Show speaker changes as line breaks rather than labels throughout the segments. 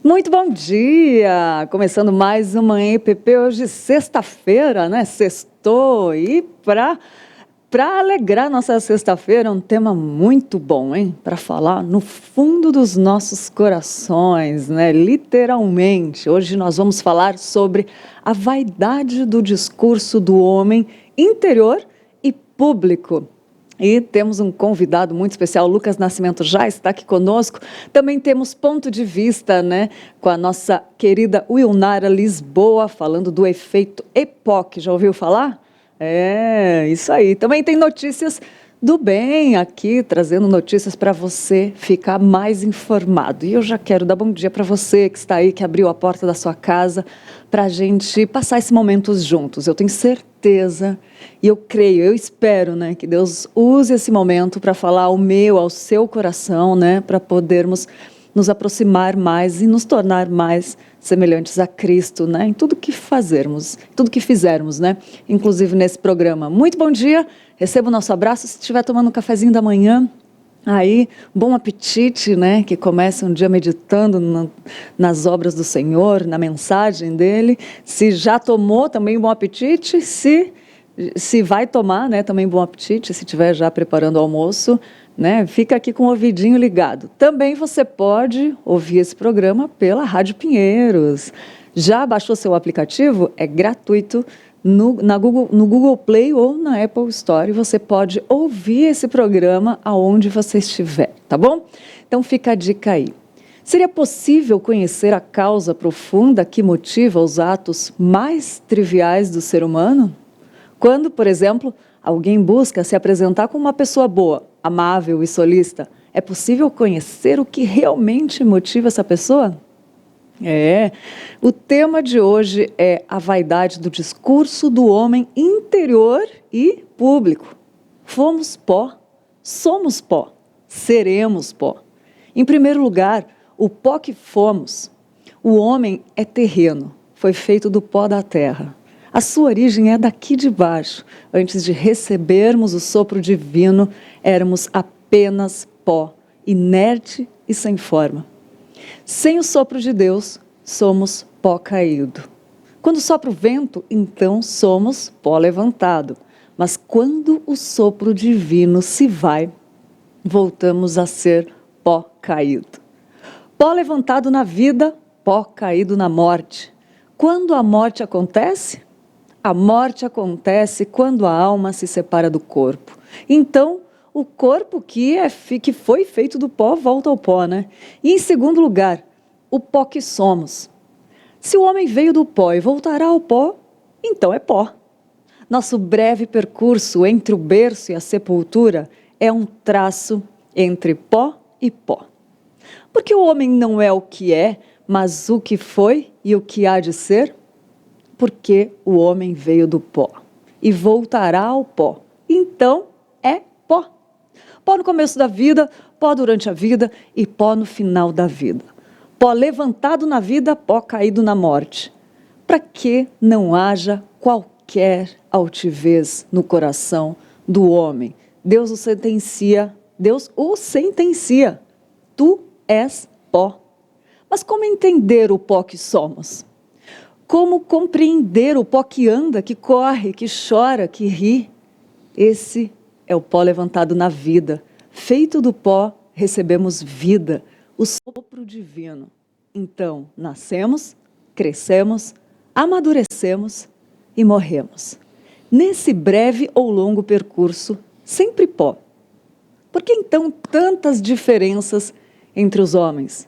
Muito bom dia! Começando mais uma EPP, hoje sexta-feira, né? Sextou, e para alegrar nossa sexta-feira, um tema muito bom, hein? Para falar no fundo dos nossos corações, né? Literalmente. Hoje nós vamos falar sobre a vaidade do discurso do homem interior e público. E temos um convidado muito especial, Lucas Nascimento já está aqui conosco. Também temos ponto de vista, né, com a nossa querida Wilnara Lisboa, falando do efeito EPOC. Já ouviu falar? É, isso aí. Também tem notícias do bem aqui, trazendo notícias para você ficar mais informado. E eu já quero dar bom dia para você que está aí, que abriu a porta da sua casa, para a gente passar esse momento juntos. Eu tenho certeza e eu creio, eu espero, né, que Deus use esse momento para falar ao meu, ao seu coração, né, para podermos nos aproximar mais e nos tornar mais semelhantes a Cristo, né, em tudo que fazermos, tudo que fizermos, né, inclusive nesse programa. Muito bom dia, receba o nosso abraço. Se estiver tomando um cafezinho da manhã, aí, bom apetite, né, que comece um dia meditando nas obras do Senhor, na mensagem dele. Se já tomou, também bom apetite. Se vai tomar, né, também bom apetite, se estiver já preparando o almoço, né, fica aqui com o ouvidinho ligado. Também você pode ouvir esse programa pela Rádio Pinheiros. Já baixou seu aplicativo? É gratuito. No Google Play ou na Apple Store, você pode ouvir esse programa aonde você estiver, tá bom? Então fica a dica aí. Seria possível conhecer a causa profunda que motiva os atos mais triviais do ser humano? Quando, por exemplo, alguém busca se apresentar como uma pessoa boa, amável e solícita, é possível conhecer o que realmente motiva essa pessoa? O tema de hoje é a vaidade do discurso do homem interior e público. Fomos pó, somos pó, seremos pó. Em primeiro lugar, o pó que fomos. O homem é terreno, foi feito do pó da terra. A sua origem é daqui de baixo. Antes de recebermos o sopro divino, éramos apenas pó, inerte e sem forma. Sem o sopro de Deus, somos pó caído. Quando sopra o vento, então somos pó levantado. Mas quando o sopro divino se vai, voltamos a ser pó caído. Pó levantado na vida, pó caído na morte. Quando a morte acontece? A morte acontece quando a alma se separa do corpo. Então, o corpo que foi feito do pó volta ao pó, né? E em segundo lugar, o pó que somos. Se o homem veio do pó e voltará ao pó, então é pó. Nosso breve percurso entre o berço e a sepultura é um traço entre pó e pó. Porque o homem não é o que é, mas o que foi e o que há de ser? Porque o homem veio do pó e voltará ao pó. Então é pó. Pó no começo da vida, pó durante a vida e pó no final da vida. Pó levantado na vida, pó caído na morte. Para que não haja qualquer altivez no coração do homem. Deus o sentencia. Tu és pó. Mas como entender o pó que somos? Como compreender o pó que anda, que corre, que chora, que ri? Esse é o pó levantado na vida. Feito do pó, recebemos vida, o sopro divino. Então, nascemos, crescemos, amadurecemos e morremos. Nesse breve ou longo percurso, sempre pó. Por que então tantas diferenças entre os homens?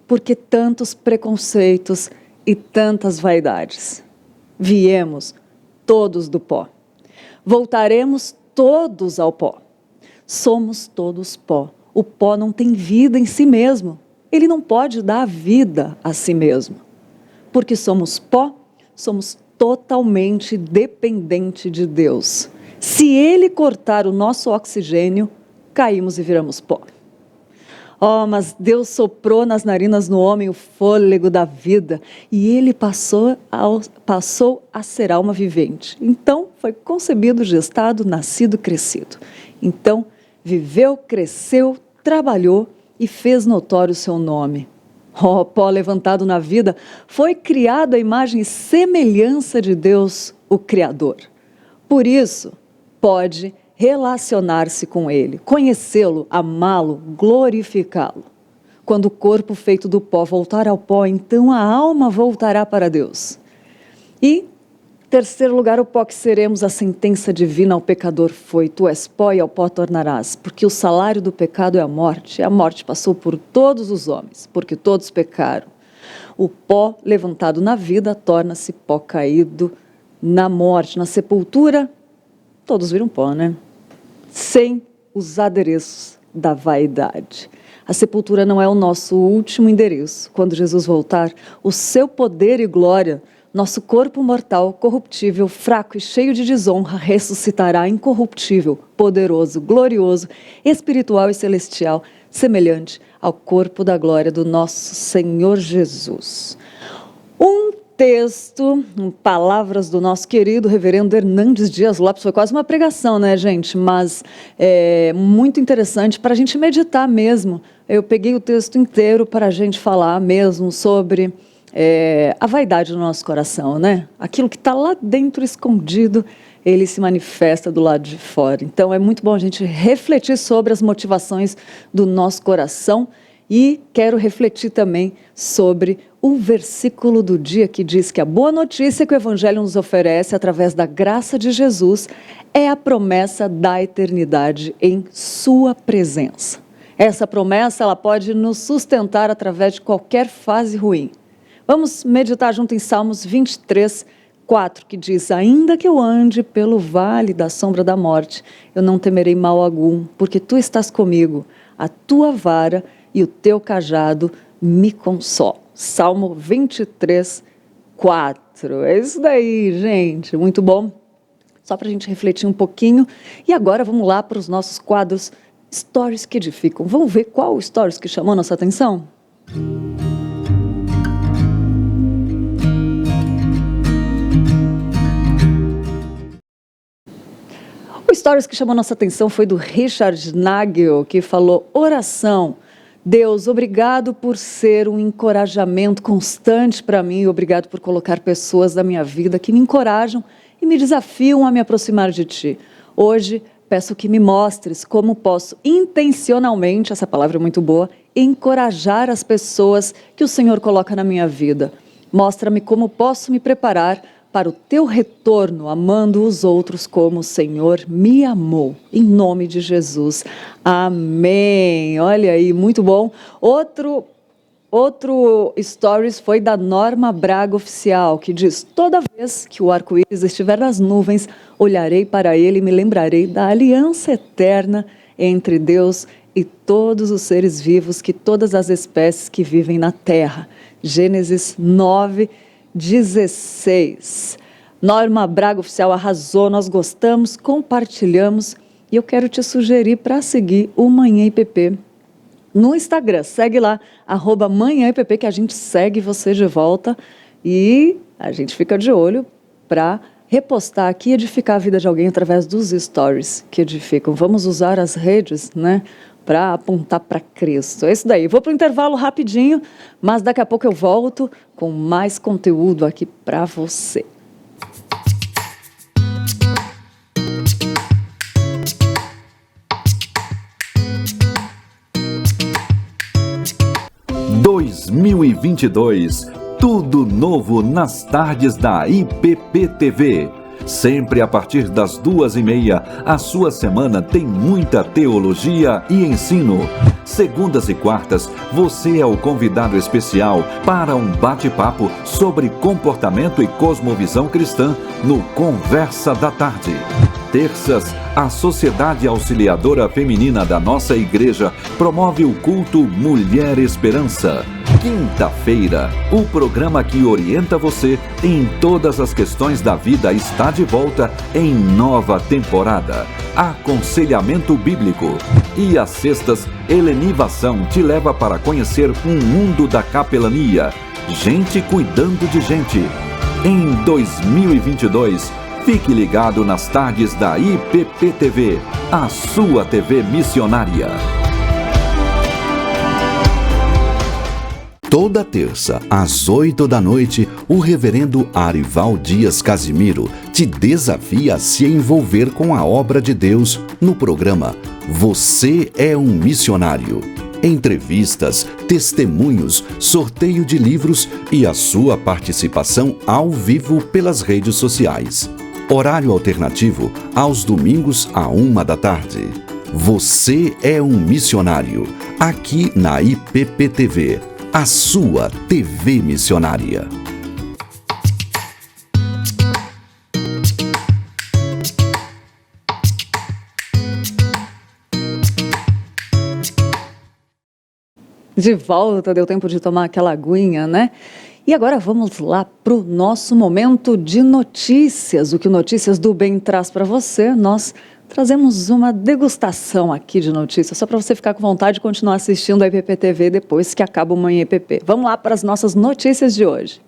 Por que tantos preconceitos e tantas vaidades? Viemos todos do pó. Voltaremos todos ao pó. Somos todos pó. O pó não tem vida em si mesmo. Ele não pode dar vida a si mesmo. Porque somos pó, somos totalmente dependentes de Deus. Se Ele cortar o nosso oxigênio, caímos e viramos pó. Mas Deus soprou nas narinas no homem o fôlego da vida e ele passou a ser alma vivente. Então, foi concebido, gestado, nascido, crescido. Então, viveu, cresceu, trabalhou e fez notório o seu nome. Ó pó levantado na vida, foi criado à imagem e semelhança de Deus, o Criador. Por isso, pode relacionar-se com Ele, conhecê-lo, amá-lo, glorificá-lo. Quando o corpo feito do pó voltar ao pó, então a alma voltará para Deus. E, terceiro lugar, o pó que seremos, a sentença divina ao pecador foi: tu és pó e ao pó tornarás, porque o salário do pecado é a morte. E a morte passou por todos os homens, porque todos pecaram. O pó levantado na vida torna-se pó caído na morte, na sepultura. Todos viram pó, né? Sem os adereços da vaidade. A sepultura não é o nosso último endereço. Quando Jesus voltar, o seu poder e glória, nosso corpo mortal, corruptível, fraco e cheio de desonra, ressuscitará incorruptível, poderoso, glorioso, espiritual e celestial, semelhante ao corpo da glória do nosso Senhor Jesus. Um texto, palavras do nosso querido reverendo Hernandes Dias Lopes, foi quase uma pregação, né, gente? Mas é muito interessante para a gente meditar mesmo. Eu peguei o texto inteiro para a gente falar mesmo sobre a vaidade do nosso coração, né? Aquilo que está lá dentro escondido, ele se manifesta do lado de fora. Então é muito bom a gente refletir sobre as motivações do nosso coração. E quero refletir também sobre o versículo do dia que diz que a boa notícia que o Evangelho nos oferece através da graça de Jesus é a promessa da eternidade em sua presença. Essa promessa ela pode nos sustentar através de qualquer fase ruim. Vamos meditar junto em Salmos 23, 4, que diz: ainda que eu ande pelo vale da sombra da morte, eu não temerei mal algum, porque tu estás comigo, a tua vara e o teu cajado me consolam. Salmo 23, 4. É isso daí, gente. Muito bom. Só para a gente refletir um pouquinho. E agora vamos lá para os nossos quadros Stories que Edificam. Vamos ver qual Stories que chamou nossa atenção? O Stories que chamou nossa atenção foi do Richard Nagel, que falou: oração. Deus, obrigado por ser um encorajamento constante para mim, obrigado por colocar pessoas da minha vida que me encorajam e me desafiam a me aproximar de Ti. Hoje, peço que me mostres como posso intencionalmente, essa palavra é muito boa, encorajar as pessoas que o Senhor coloca na minha vida. Mostra-me como posso me preparar para o Teu retorno, amando os outros como o Senhor me amou. Em nome de Jesus. Amém. Olha aí, muito bom. Outro stories foi da Norma Braga Oficial, que diz: toda vez que o arco-íris estiver nas nuvens, olharei para ele e me lembrarei da aliança eterna entre Deus e todos os seres vivos, que todas as espécies que vivem na terra. Gênesis 9, 16. Norma Braga Oficial arrasou, nós gostamos, compartilhamos e eu quero te sugerir para seguir o Manhã IPP no Instagram. Segue lá, @Manhã IPP, que a gente segue você de volta e a gente fica de olho para repostar aqui e edificar a vida de alguém através dos stories que edificam. Vamos usar as redes, né, para apontar para Cristo. É isso daí. Vou para o intervalo rapidinho, mas daqui a pouco eu volto com mais conteúdo aqui para você.
...2022, tudo novo nas tardes da IPP-TV. Sempre a partir das 2h30, a sua semana tem muita teologia e ensino. Segundas e quartas, você é o convidado especial para um bate-papo sobre comportamento e cosmovisão cristã no Conversa da Tarde. Terças, a Sociedade Auxiliadora Feminina da nossa igreja promove o culto Mulher Esperança. Quinta-feira, o programa que orienta você em todas as questões da vida está de volta em nova temporada. Aconselhamento Bíblico. E às sextas, Helenivação te leva para conhecer um mundo da capelania. Gente cuidando de gente. Em 2022, fique ligado nas tardes da IPP-TV, a sua TV missionária.
Toda terça, às 8 da noite, o reverendo Arival Dias Casimiro te desafia a se envolver com a obra de Deus no programa Você é um Missionário. Entrevistas, testemunhos, sorteio de livros e a sua participação ao vivo pelas redes sociais. Horário alternativo aos domingos à 1 da tarde. Você é um Missionário, aqui na IPPTV, a sua TV missionária.
De volta, deu tempo de tomar aquela aguinha, né? E agora vamos lá para o nosso momento de notícias. O que o Notícias do Bem traz para você, nós trazemos uma degustação aqui de notícias, só para você ficar com vontade de continuar assistindo a IPPTV depois que acaba o Manhã IPP. Vamos lá para as nossas notícias de hoje.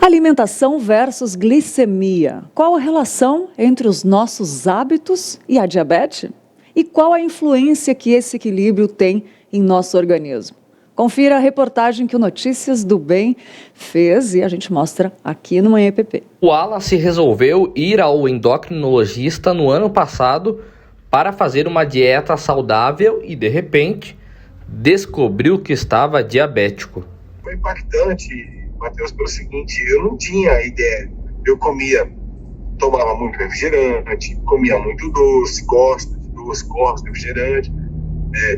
Alimentação versus glicemia. Qual a relação entre os nossos hábitos e a diabetes? E qual a influência que esse equilíbrio tem em nosso organismo? Confira a reportagem que o Notícias do Bem fez e a gente mostra aqui no Manhã IPP.
O Wallace resolveu ir ao endocrinologista no ano passado para fazer uma dieta saudável e, de repente, descobriu que estava diabético.
Foi impactante, Matheus, pelo seguinte: eu não tinha ideia. Eu tomava muito refrigerante, comia muito doce, gosto de doce, gosto de refrigerante.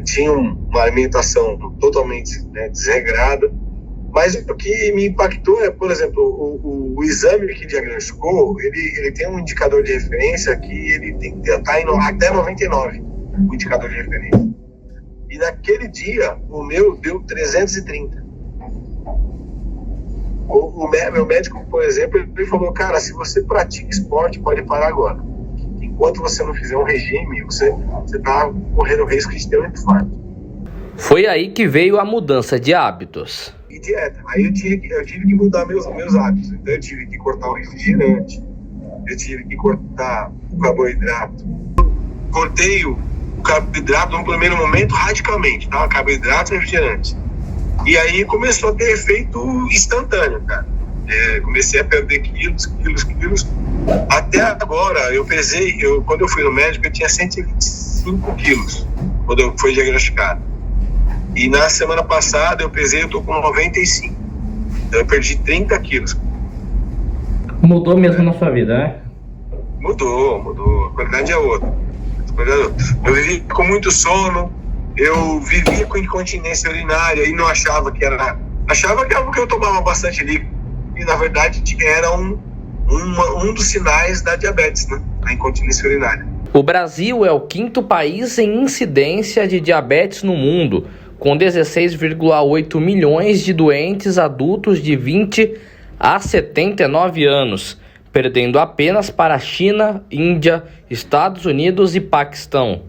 Tinha uma alimentação totalmente desregrada, mas o que me impactou é, por exemplo, o exame que diagnosticou, ele tem um indicador de referência que ele tem que estar em até 99, o indicador de referência. E naquele dia, o meu deu 330. Meu médico, por exemplo, ele falou: cara, se você pratica esporte, pode parar agora. Enquanto você não fizer um regime, você está correndo o risco de ter um infarto.
Foi aí que veio a mudança de hábitos.
E dieta. Aí eu tive que mudar meus hábitos. Então eu tive que cortar o refrigerante, eu tive que cortar o carboidrato. Cortei o carboidrato no primeiro momento radicalmente, tá? Carboidrato e refrigerante. E aí começou a ter efeito instantâneo, cara. Comecei a perder quilos. Até agora, quando eu fui no médico, eu tinha 125 quilos, quando eu fui diagnosticado. E na semana passada, eu tô com 95. Então eu perdi 30 quilos.
Mudou mesmo na sua vida, né?
Mudou. A qualidade é outra. Eu vivia com muito sono, eu vivia com incontinência urinária e não achava que era... Achava que era porque eu tomava bastante líquido. E na verdade era um dos sinais da diabetes, né? A incontinência urinária.
O Brasil é o 5º país em incidência de diabetes no mundo, com 16,8 milhões de doentes adultos de 20 a 79 anos, perdendo apenas para a China, Índia, Estados Unidos e Paquistão.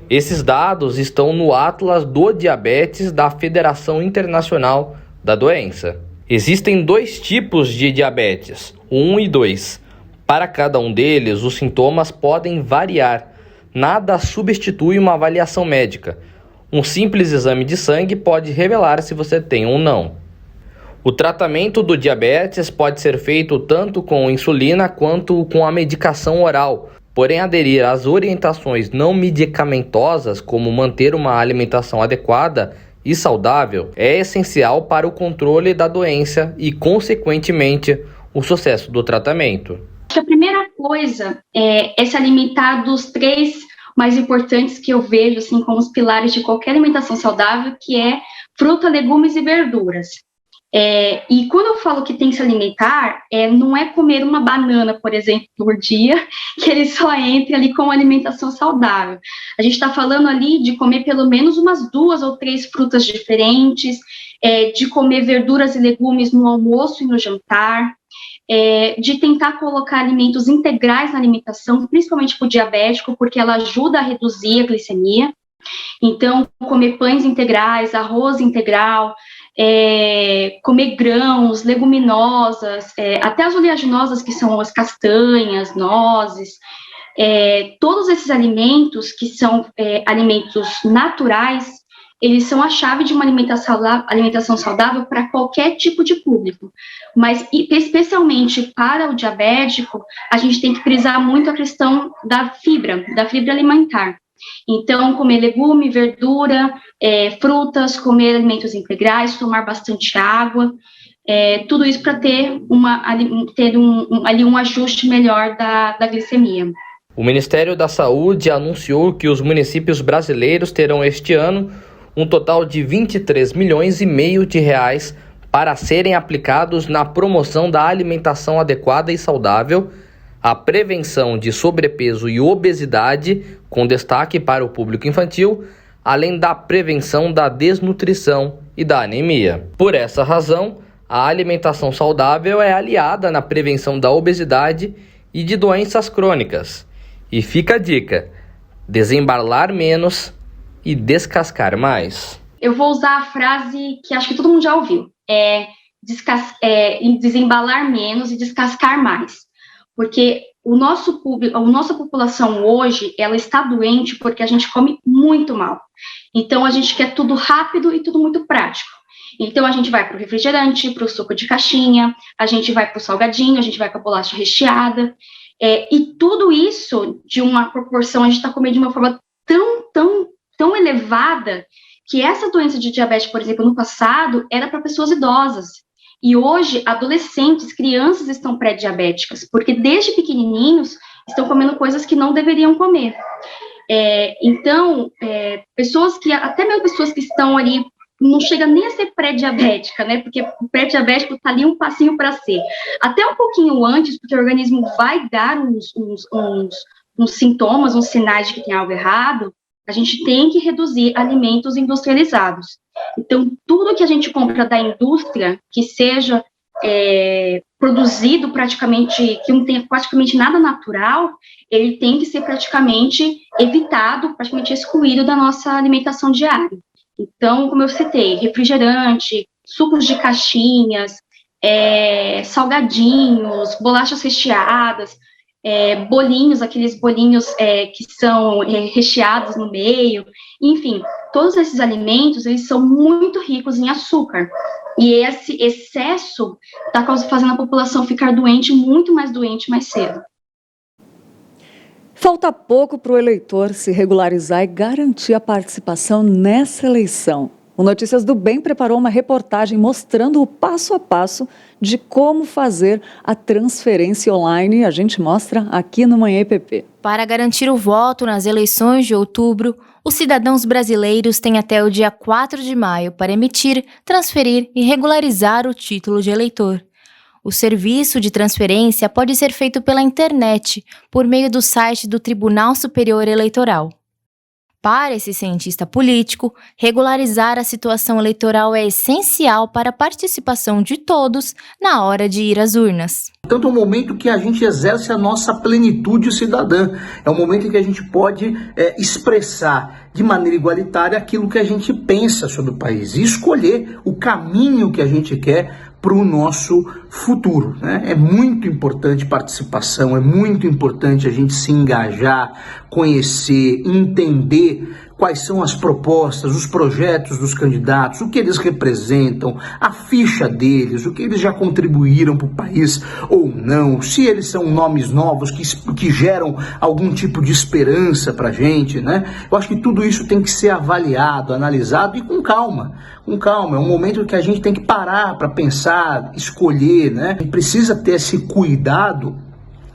Esses dados estão no Atlas do Diabetes da Federação Internacional da Doença. Existem 2 tipos de diabetes, 1 e 2. Para cada um deles, os sintomas podem variar. Nada substitui uma avaliação médica. Um simples exame de sangue pode revelar se você tem ou não. O tratamento do diabetes pode ser feito tanto com insulina quanto com a medicação oral. Porém, aderir às orientações não medicamentosas, como manter uma alimentação adequada e saudável, é essencial para o controle da doença e, consequentemente, o sucesso do tratamento.
A primeira coisa é se alimentar dos 3 mais importantes que eu vejo assim, como os pilares de qualquer alimentação saudável, que é fruta, legumes e verduras. E quando eu falo que tem que se alimentar, não é comer uma banana, por exemplo, por dia, que ele só entre ali com alimentação saudável. A gente está falando ali de comer pelo menos umas 2 ou 3 frutas diferentes, de comer verduras e legumes no almoço e no jantar, de tentar colocar alimentos integrais na alimentação, principalmente para o diabético, porque ela ajuda a reduzir a glicemia. Então, comer pães integrais, arroz integral, comer grãos, leguminosas, até as oleaginosas, que são as castanhas, nozes, todos esses alimentos que são alimentos naturais, eles são a chave de uma alimentação saudável para qualquer tipo de público. Mas, especialmente para o diabético, a gente tem que frisar muito a questão da fibra alimentar. Então, comer legume, verdura, frutas, comer alimentos integrais, tomar bastante água, tudo isso para ter um ajuste melhor da glicemia.
O Ministério da Saúde anunciou que os municípios brasileiros terão este ano um total de 23 milhões e meio de reais para serem aplicados na promoção da alimentação adequada e saudável, a prevenção de sobrepeso e obesidade, com destaque para o público infantil, além da prevenção da desnutrição e da anemia. Por essa razão, a alimentação saudável é aliada na prevenção da obesidade e de doenças crônicas. E fica a dica: desembalar menos e descascar mais.
Eu vou usar a frase que acho que todo mundo já ouviu, desembalar menos e descascar mais, porque a nossa população hoje, ela está doente porque a gente come muito mal, então a gente quer tudo rápido e tudo muito prático, então a gente vai para o refrigerante, para o suco de caixinha, a gente vai para o salgadinho, a gente vai para a bolacha recheada, e tudo isso de uma proporção, a gente está comendo de uma forma tão elevada, que essa doença de diabetes, por exemplo, no passado, era para pessoas idosas. E hoje, adolescentes, crianças estão pré-diabéticas, porque desde pequenininhos estão comendo coisas que não deveriam comer. Então, até mesmo pessoas que estão ali, não chega nem a ser pré-diabética, né? Porque o pré-diabético está ali um passinho para ser. Até um pouquinho antes, porque o organismo vai dar uns sintomas, uns sinais de que tem algo errado, a gente tem que reduzir alimentos industrializados. Então, tudo que a gente compra da indústria, que seja produzido praticamente, que não tenha praticamente nada natural, ele tem que ser praticamente evitado, praticamente excluído da nossa alimentação diária. Então, como eu citei, refrigerante, sucos de caixinhas, salgadinhos, bolachas recheadas, bolinhos, aqueles bolinhos que são recheados no meio, enfim, todos esses alimentos, eles são muito ricos em açúcar, e esse excesso está fazendo a população ficar doente, muito mais doente, mais cedo.
Falta pouco para o eleitor se regularizar e garantir a participação nessa eleição. O Notícias do Bem preparou uma reportagem mostrando o passo a passo de como fazer a transferência online. A gente mostra aqui no Manhã IPP.
Para garantir o voto nas eleições de outubro, os cidadãos brasileiros têm até o dia 4 de maio para emitir, transferir e regularizar o título de eleitor. O serviço de transferência pode ser feito pela internet, por meio do site do Tribunal Superior Eleitoral. Para esse cientista político, regularizar a situação eleitoral é essencial para a participação de todos na hora de ir às urnas.
Tanto é um momento que a gente exerce a nossa plenitude cidadã. É um momento em que a gente pode expressar de maneira igualitária aquilo que a gente pensa sobre o país e escolher o caminho que a gente quer para o nosso futuro, né? É muito importante participação, é muito importante a gente se engajar, conhecer, entender quais são as propostas, os projetos dos candidatos, o que eles representam, a ficha deles, o que eles já contribuíram para o país ou não, se eles são nomes novos que geram algum tipo de esperança para a gente, né? Eu acho que tudo isso tem que ser avaliado, analisado e com calma. Com calma, é um momento que a gente tem que parar para pensar, escolher, né? A gente precisa ter esse cuidado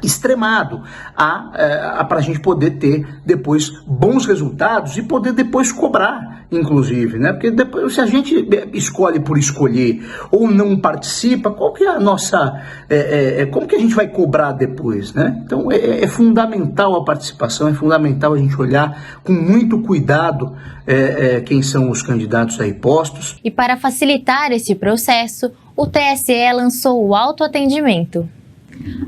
extremado para a gente poder ter depois bons resultados e poder depois cobrar, inclusive, né? Porque depois, se a gente escolhe por escolher ou não participa, qual que é a nossa, como que a gente vai cobrar depois, né? Então é fundamental a participação, é fundamental a gente olhar com muito cuidado quem são os candidatos aí postos.
E para facilitar esse processo, o TSE lançou o autoatendimento.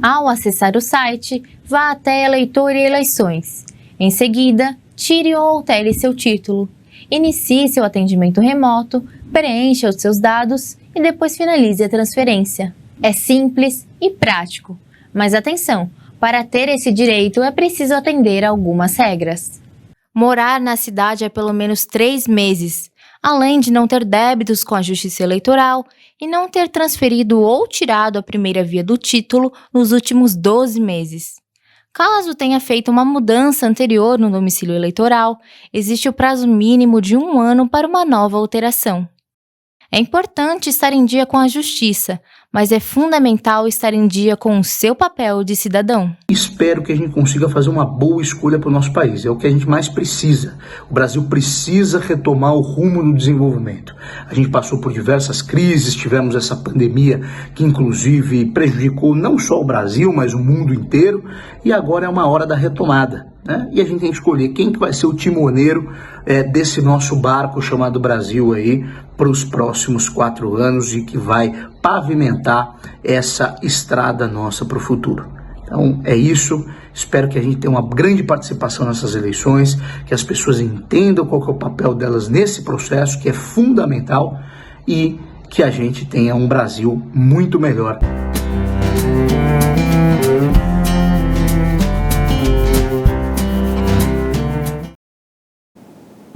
Ao acessar o site, vá até Eleitor e Eleições. Em seguida, tire ou altere seu título. Inicie seu atendimento remoto, Preencha os seus dados e depois finalize a transferência. É simples e prático, mas atenção, para ter esse direito é preciso atender a algumas regras. Morar na cidade há pelo menos 3 meses, além de não ter débitos com a Justiça Eleitoral e não ter transferido ou tirado a primeira via do título nos últimos 12 meses. Caso tenha feito uma mudança anterior no domicílio eleitoral, existe o prazo mínimo de 1 ano para uma nova alteração. É importante estar em dia com a Justiça, mas é fundamental estar em dia com o seu papel de cidadão.
Espero que a gente consiga fazer uma boa escolha para o nosso país. É o que a gente mais precisa. O Brasil precisa retomar o rumo do desenvolvimento. A gente passou por diversas crises, tivemos essa pandemia que inclusive prejudicou não só o Brasil, mas o mundo inteiro. E agora é uma hora da retomada, né? E a gente tem que escolher quem que vai ser o timoneiro desse nosso barco chamado Brasil aí para os próximos 4 anos e que vai pavimentar essa estrada nossa para o futuro. Então é isso, espero que a gente tenha uma grande participação nessas eleições, que as pessoas entendam qual que é o papel delas nesse processo, que é fundamental, e que a gente tenha um Brasil muito melhor.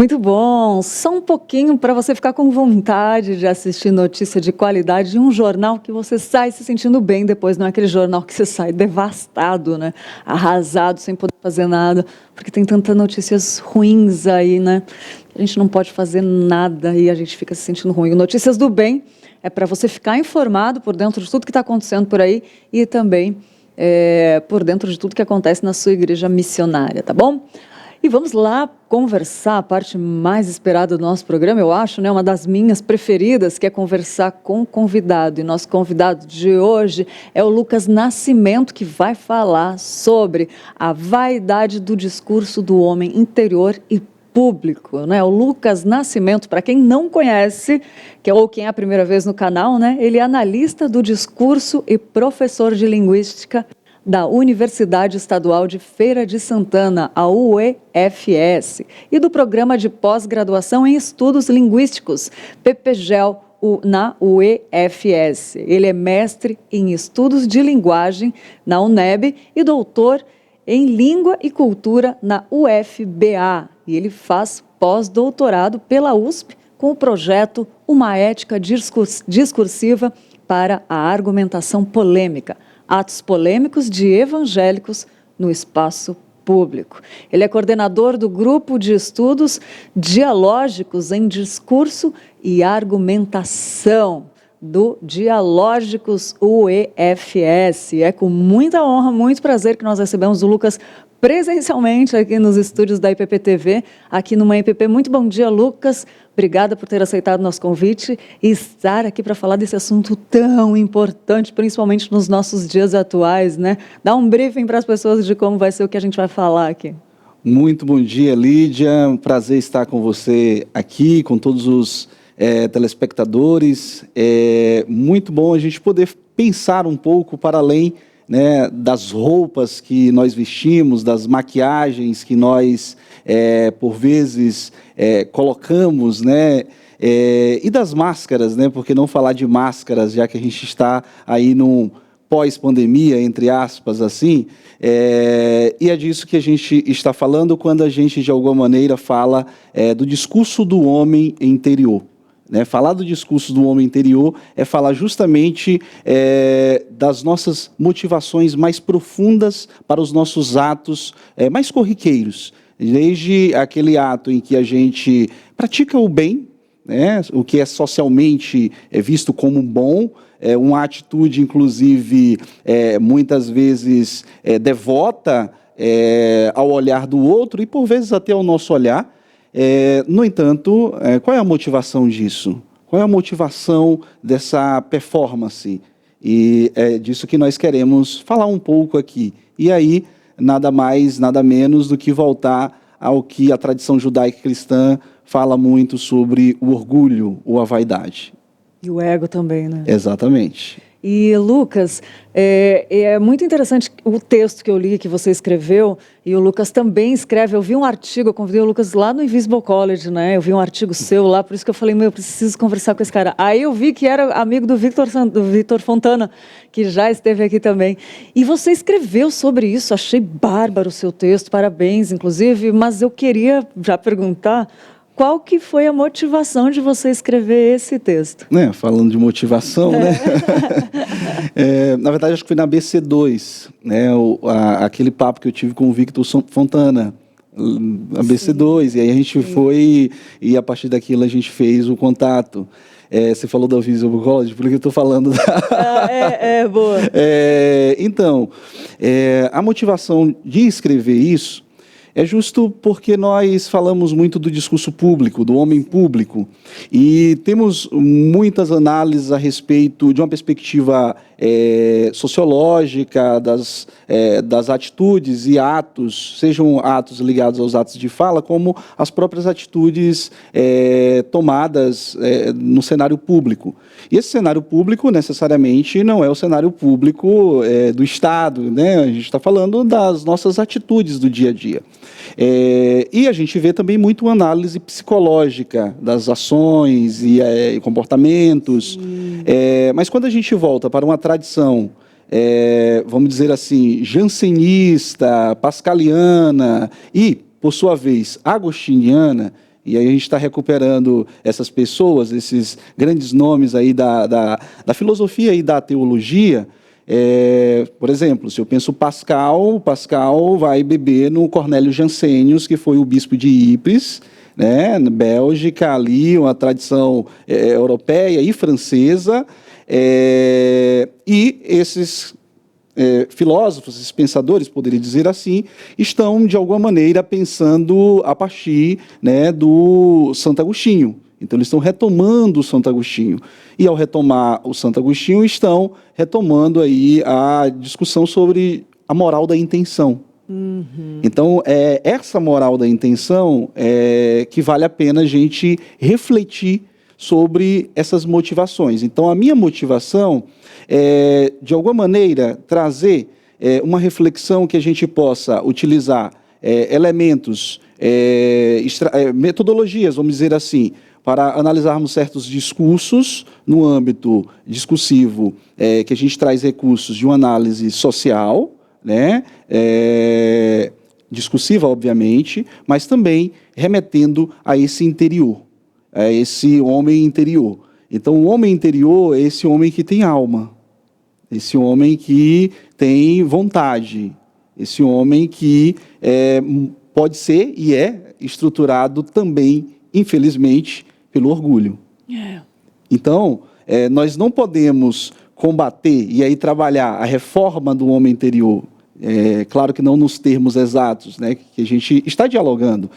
Muito bom, só um pouquinho para você ficar com vontade de assistir notícia de qualidade de um jornal que você sai se sentindo bem depois, não é aquele jornal que você sai devastado, né? Arrasado, sem poder fazer nada, porque tem tantas notícias ruins aí, né? A gente não pode fazer nada e a gente fica se sentindo ruim. Notícias do bem é para você ficar informado por dentro de tudo que está acontecendo por aí e também por dentro de tudo que acontece na sua igreja missionária, tá bom? E vamos lá conversar, a parte mais esperada do nosso programa, eu acho, né, uma das minhas preferidas, que é conversar com o convidado. E nosso convidado de hoje é o Lucas Nascimento, que vai falar sobre a vaidade do discurso do homem interior e público, né? O Lucas Nascimento, para quem não conhece, ou quem é a primeira vez no canal, né, ele é analista do discurso e professor de linguística da Universidade Estadual de Feira de Santana, a UEFS, e do Programa de Pós-Graduação em Estudos Linguísticos, PPGEL, na UEFS. Ele é mestre em Estudos de Linguagem na UNEB e doutor em Língua e Cultura na UFBA. E ele faz pós-doutorado pela USP com o projeto Uma Ética Discursiva para a Argumentação Polêmica. Atos polêmicos de evangélicos no espaço público. Ele é coordenador do Grupo de Estudos Dialógicos em Discurso e Argumentação, do Dialógicos UEFS. É com muita honra, muito prazer que nós recebemos o Lucas presencialmente aqui nos estúdios da IPP-TV, aqui no Manhã IPP. Muito bom dia, Lucas. Obrigada por ter aceitado o nosso convite e estar aqui para falar desse assunto tão importante, principalmente nos nossos dias atuais, né? Dá um briefing para as pessoas de como vai ser o que a gente vai falar aqui.
Muito bom dia, Lídia. Um prazer estar com você aqui, com todos os telespectadores. É muito bom a gente poder pensar um pouco para além, né, das roupas que nós vestimos, das maquiagens que nós, por vezes, colocamos, né, e das máscaras, né, porque não falar de máscaras, já que a gente está aí num pós-pandemia, entre aspas, assim, e é disso que a gente está falando quando a gente, de alguma maneira, fala do discurso do homem interior. Né? Falar do discurso do homem interior é falar justamente das nossas motivações mais profundas para os nossos atos mais corriqueiros, desde aquele ato em que a gente pratica o bem, né? O que é socialmente visto como bom, uma atitude, inclusive, muitas vezes devota ao olhar do outro e, por vezes, até ao nosso olhar. No entanto, qual é a motivação disso? Qual é a motivação dessa performance? E é disso que nós queremos falar um pouco aqui. E aí, nada mais, nada menos do que voltar ao que a tradição judaica cristã fala muito sobre o orgulho ou a vaidade.
E o ego também, né?
Exatamente.
E, Lucas, é muito interessante o texto que eu li, que você escreveu, e o Lucas também escreve. Eu vi um artigo, eu convidei o Lucas lá no Invisible College, né? Eu vi um artigo seu lá, por isso que eu falei, eu preciso conversar com esse cara. Aí eu vi que era amigo do Vitor Fontana, que já esteve aqui também. E você escreveu sobre isso, achei bárbaro o seu texto, parabéns, inclusive, mas eu queria já perguntar... Qual que foi a motivação de você escrever esse texto?
Falando de motivação, né? Na verdade, acho que foi na BC2, né? Aquele papo que eu tive com o Victor Fontana, a BC2, e aí a gente foi, e a partir daquilo a gente fez o contato. Você falou da Invisible College, por que eu estou falando
boa.
Então, a motivação de escrever isso é justo porque nós falamos muito do discurso público, do homem público, e temos muitas análises a respeito de uma perspectiva sociológica das atitudes e atos, sejam atos ligados aos atos de fala, como as próprias atitudes tomadas no cenário público. E esse cenário público, necessariamente, não é o cenário público do Estado, né? A gente está falando das nossas atitudes do dia a dia. E a gente vê também muito uma análise psicológica das ações e comportamentos. Mas quando a gente volta para uma tradição, vamos dizer assim, jansenista, pascaliana e, por sua vez, agostiniana, e aí a gente está recuperando essas pessoas, esses grandes nomes aí da filosofia e da teologia. Por exemplo, se eu penso Pascal vai beber no Cornélio Jansenius, que foi o bispo de Ypres, né, na Bélgica, ali uma tradição europeia e francesa, e esses filósofos, esses pensadores, poderia dizer assim, estão, de alguma maneira, pensando a partir, né, do Santo Agostinho. Então, eles estão retomando o Santo Agostinho. E, ao retomar o Santo Agostinho, estão retomando aí a discussão sobre a moral da intenção. Então, essa moral da intenção que vale a pena a gente refletir sobre essas motivações. Então, a minha motivação é, de alguma maneira, trazer uma reflexão que a gente possa utilizar elementos, metodologias, vamos dizer assim, para analisarmos certos discursos no âmbito discursivo, que a gente traz recursos de uma análise social, né, discursiva, obviamente, mas também remetendo a esse interior, a esse homem interior. Então, o homem interior é esse homem que tem alma, esse homem que tem vontade, esse homem que pode ser e é estruturado também, infelizmente, pelo orgulho. Então, nós não podemos combater e aí trabalhar a reforma do homem interior, claro que não nos termos exatos, né, que a gente está dialogando,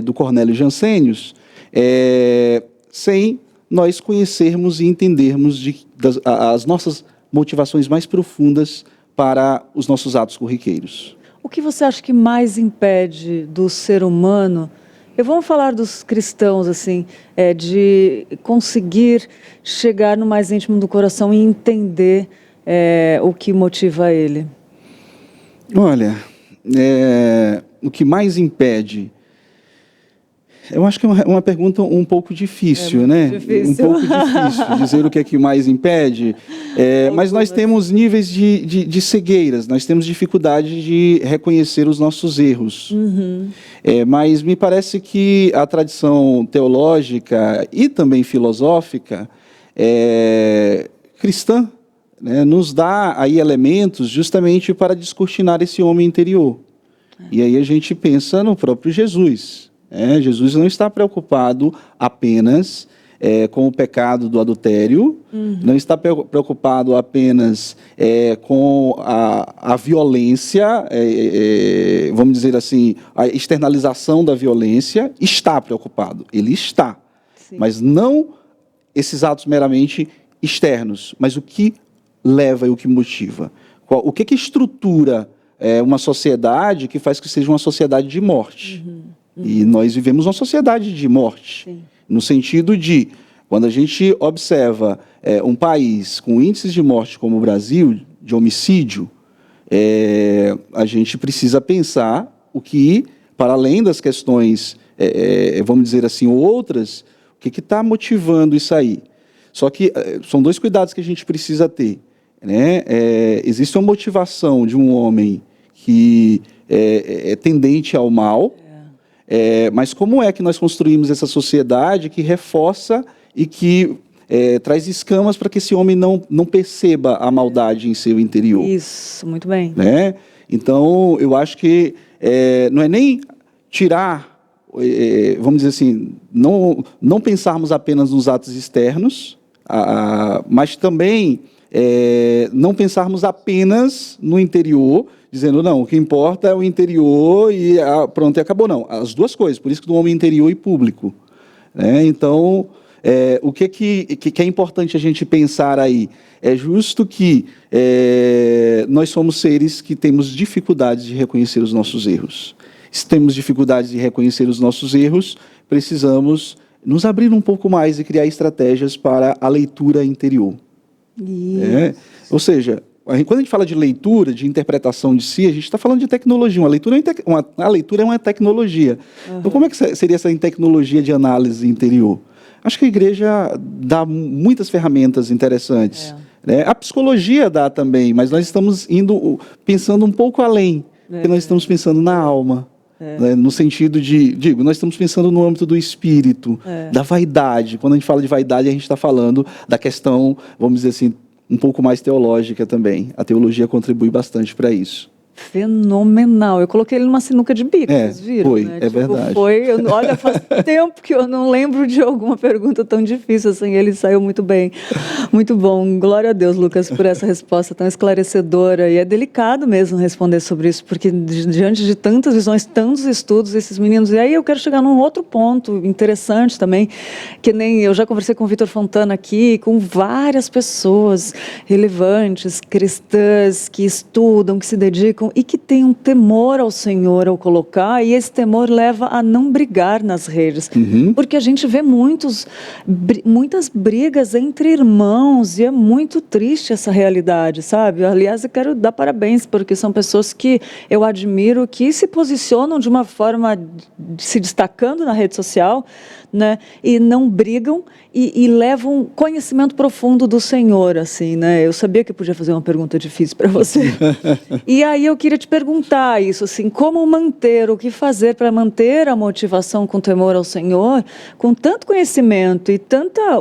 do Cornélio Jansenius, sem nós conhecermos e entendermos as nossas motivações mais profundas para os nossos atos corriqueiros.
O que você acha que mais impede do ser humano, vamos falar dos cristãos, assim, de conseguir chegar no mais íntimo do coração e entender o que motiva ele?
Olha, o que mais impede... Eu acho que é uma pergunta um pouco difícil, né?
Difícil.
Um pouco difícil dizer o que é que mais impede. Mas nós temos níveis de cegueiras, nós temos dificuldade de reconhecer os nossos erros. Mas me parece que a tradição teológica e também filosófica cristã, né, nos dá aí elementos justamente para descortinar esse homem interior. E aí a gente pensa no próprio Jesus. Jesus não está preocupado apenas com o pecado do adultério, não está preocupado apenas com a violência, vamos dizer assim, a externalização da violência. Está preocupado, ele está. Sim. Mas não esses atos meramente externos, mas o que leva e o que motiva. O que estrutura uma sociedade que faz que seja uma sociedade de morte. E nós vivemos uma sociedade de morte, no sentido de Quando a gente observa um país com índices de morte como o Brasil, de homicídio, a gente precisa pensar o que, para além das questões, vamos dizer assim, outras, o que está motivando isso aí. Só que são dois cuidados que a gente precisa ter, né? Existe uma motivação de um homem que é tendente ao mal, mas como é que nós construímos essa sociedade que reforça e que traz escamas para que esse homem não perceba a maldade em seu interior?
Isso, muito bem.
Né? Então, eu acho que não é nem tirar, vamos dizer assim, não pensarmos apenas nos atos externos, mas também não pensarmos apenas no interior, dizendo, não, o que importa é o interior e pronto, e acabou. Não, as duas coisas, por isso que do homem interior e público. Né? Então, o que é importante a gente pensar aí? É justo que nós somos seres que temos dificuldades de reconhecer os nossos erros. Se temos dificuldades de reconhecer os nossos erros, precisamos nos abrir um pouco mais e criar estratégias para a leitura interior. Ou seja, quando a gente fala de leitura, de interpretação de si, a gente está falando de tecnologia. A leitura é uma tecnologia. Uhum. Então, como é que seria essa tecnologia de análise interior? Acho que a igreja dá muitas ferramentas interessantes. Né? A psicologia dá também, mas nós estamos pensando um pouco além, porque nós estamos pensando na alma. Né? No sentido nós estamos pensando no âmbito do espírito, da vaidade. Quando a gente fala de vaidade, a gente está falando da questão, vamos dizer assim, um pouco mais teológica também. A teologia contribui bastante para isso.
Fenomenal. Eu coloquei ele numa sinuca de bico, vocês viram?
Foi,
né?
Verdade.
Olha, faz tempo que eu não lembro de alguma pergunta tão difícil assim. Ele saiu muito bem. Muito bom. Glória a Deus, Lucas, por essa resposta tão esclarecedora. E é delicado mesmo responder sobre isso, porque diante de tantas visões, tantos estudos, esses meninos... E aí eu quero chegar num outro ponto interessante também, que nem eu já conversei com o Vitor Fontana aqui, com várias pessoas relevantes, cristãs, que estudam, que se dedicam e que tem um temor ao Senhor ao colocar, e esse temor leva a não brigar nas redes.
Uhum.
Porque a gente vê muitas brigas entre irmãos, e é muito triste essa realidade, sabe? Aliás, eu quero dar parabéns, porque são pessoas que eu admiro, que se posicionam de uma forma, se destacando na rede social, né? E não brigam e levam conhecimento profundo do Senhor, assim, né? Eu sabia que eu podia fazer uma pergunta difícil para você. E aí eu queria te perguntar isso, assim, como manter, o que fazer para manter a motivação com temor ao Senhor, com tanto conhecimento e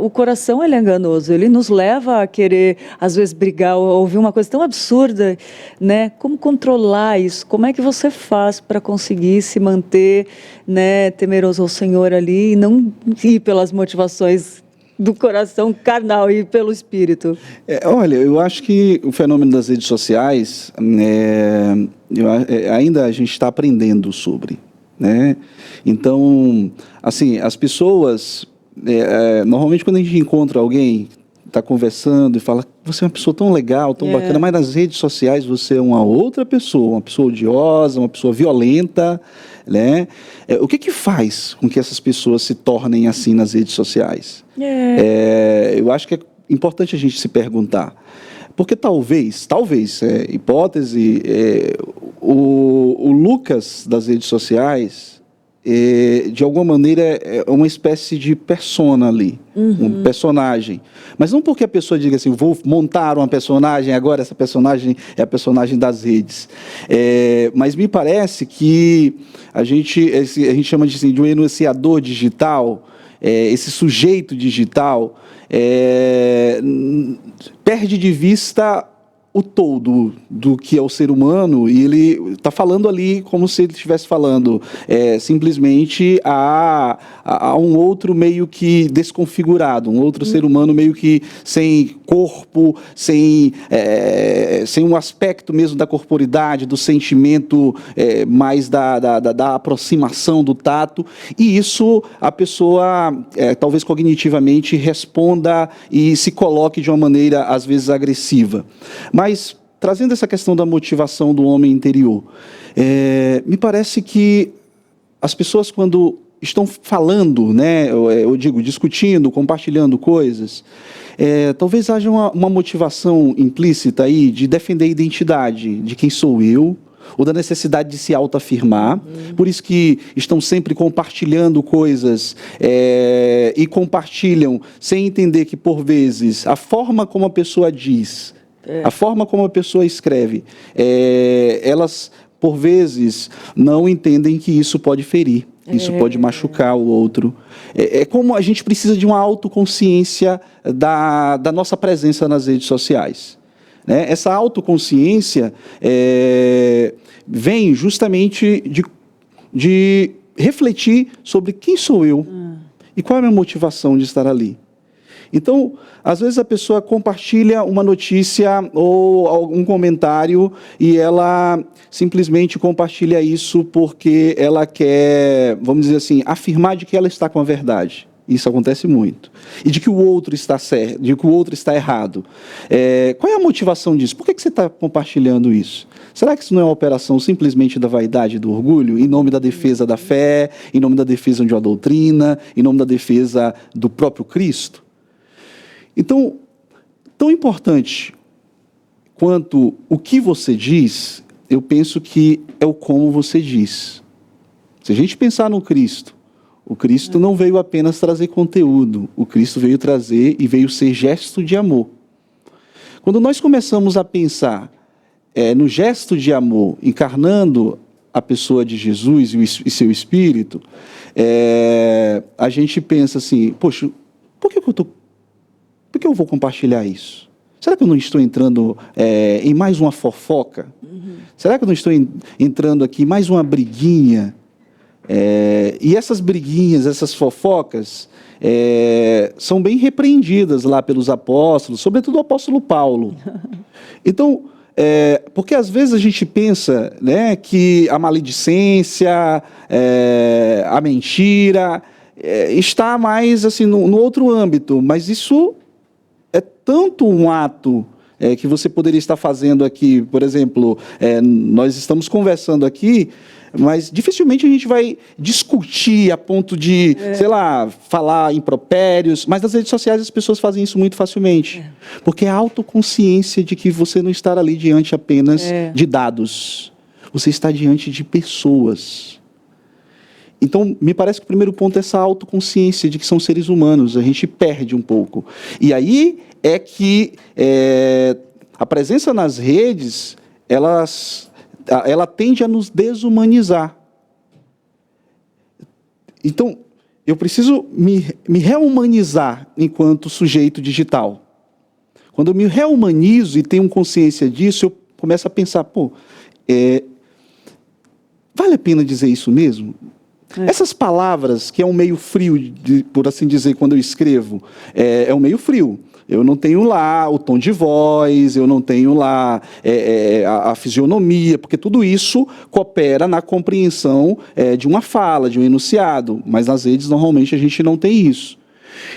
o coração, ele é enganoso, ele nos leva a querer, às vezes, brigar ou ouvir uma coisa tão absurda, né? Como controlar isso? Como é que você faz para conseguir se manter, né, temeroso ao Senhor ali e não ir pelas motivações do coração carnal e pelo espírito?
Olha, eu acho que o fenômeno das redes sociais, ainda a gente está aprendendo sobre, né? Então, assim, as pessoas, normalmente quando a gente encontra alguém, está conversando e fala, você é uma pessoa tão legal, tão bacana, mas nas redes sociais você é uma outra pessoa, uma pessoa odiosa, uma pessoa violenta, né? O que faz com que essas pessoas se tornem assim nas redes sociais? Eu acho que é importante a gente se perguntar, porque talvez, hipótese, o Lucas das redes sociais, de alguma maneira é uma espécie de persona ali, um personagem, mas não porque a pessoa diga assim, vou montar uma personagem, agora essa personagem é a personagem das redes, mas me parece que a gente chama de um enunciador digital, esse sujeito digital perde de vista o todo do que é o ser humano, e ele está falando ali como se ele estivesse falando simplesmente a um outro meio que desconfigurado, um outro ser humano meio que sem corpo, sem um aspecto mesmo da corporidade, do sentimento mais da aproximação do tato, e isso a pessoa talvez cognitivamente responda e se coloque de uma maneira às vezes agressiva. Mas, trazendo essa questão da motivação do homem interior, me parece que as pessoas, quando estão falando, né, eu digo, discutindo, compartilhando coisas, talvez haja uma motivação implícita aí de defender a identidade de quem sou eu, ou da necessidade de se autoafirmar, por isso que estão sempre compartilhando coisas e compartilham sem entender que, por vezes, a forma como a pessoa diz, a forma como a pessoa escreve, elas, por vezes, não entendem que isso pode ferir, isso pode machucar o outro. Como a gente precisa de uma autoconsciência da nossa presença nas redes sociais. Né? Essa autoconsciência vem justamente de refletir sobre quem sou eu e qual é a minha motivação de estar ali. Então, às vezes a pessoa compartilha uma notícia ou algum comentário e ela simplesmente compartilha isso porque ela quer, vamos dizer assim, afirmar de que ela está com a verdade. Isso acontece muito. E de que o outro está certo, de que o outro está errado. Qual é a motivação disso? Por que você está compartilhando isso? Será que isso não é uma operação simplesmente da vaidade e do orgulho, em nome da defesa da fé, em nome da defesa de uma doutrina, em nome da defesa do próprio Cristo? Então, tão importante quanto o que você diz, eu penso que é o como você diz. Se a gente pensar no Cristo, o Cristo não veio apenas trazer conteúdo, o Cristo veio trazer e veio ser gesto de amor. Quando nós começamos a pensar no gesto de amor, encarnando a pessoa de Jesus e seu Espírito, a gente pensa assim, poxa, por que eu vou compartilhar isso? Será que eu não estou entrando em mais uma fofoca? Será que eu não estou entrando aqui em mais uma briguinha? E essas briguinhas, essas fofocas, são bem repreendidas lá pelos apóstolos, sobretudo o apóstolo Paulo. Então, porque às vezes a gente pensa, né, que a maledicência, a mentira, está mais assim, no outro âmbito, mas isso é tanto um ato que você poderia estar fazendo aqui. Por exemplo, nós estamos conversando aqui, mas dificilmente a gente vai discutir a ponto de, sei lá, falar impropérios, mas nas redes sociais as pessoas fazem isso muito facilmente, porque é a autoconsciência de que você não está ali diante apenas de dados, você está diante de pessoas. Então, me parece que o primeiro ponto é essa autoconsciência de que são seres humanos, a gente perde um pouco. E aí é que a presença nas redes, ela tende a nos desumanizar. Então, eu preciso me rehumanizar enquanto sujeito digital. Quando eu me reumanizo e tenho consciência disso, eu começo a pensar, vale a pena dizer isso mesmo? Essas palavras, que é um meio frio, por assim dizer, quando eu escrevo, é um meio frio. Eu não tenho lá o tom de voz, eu não tenho lá a fisionomia, porque tudo isso coopera na compreensão de uma fala, de um enunciado, mas nas redes normalmente a gente não tem isso.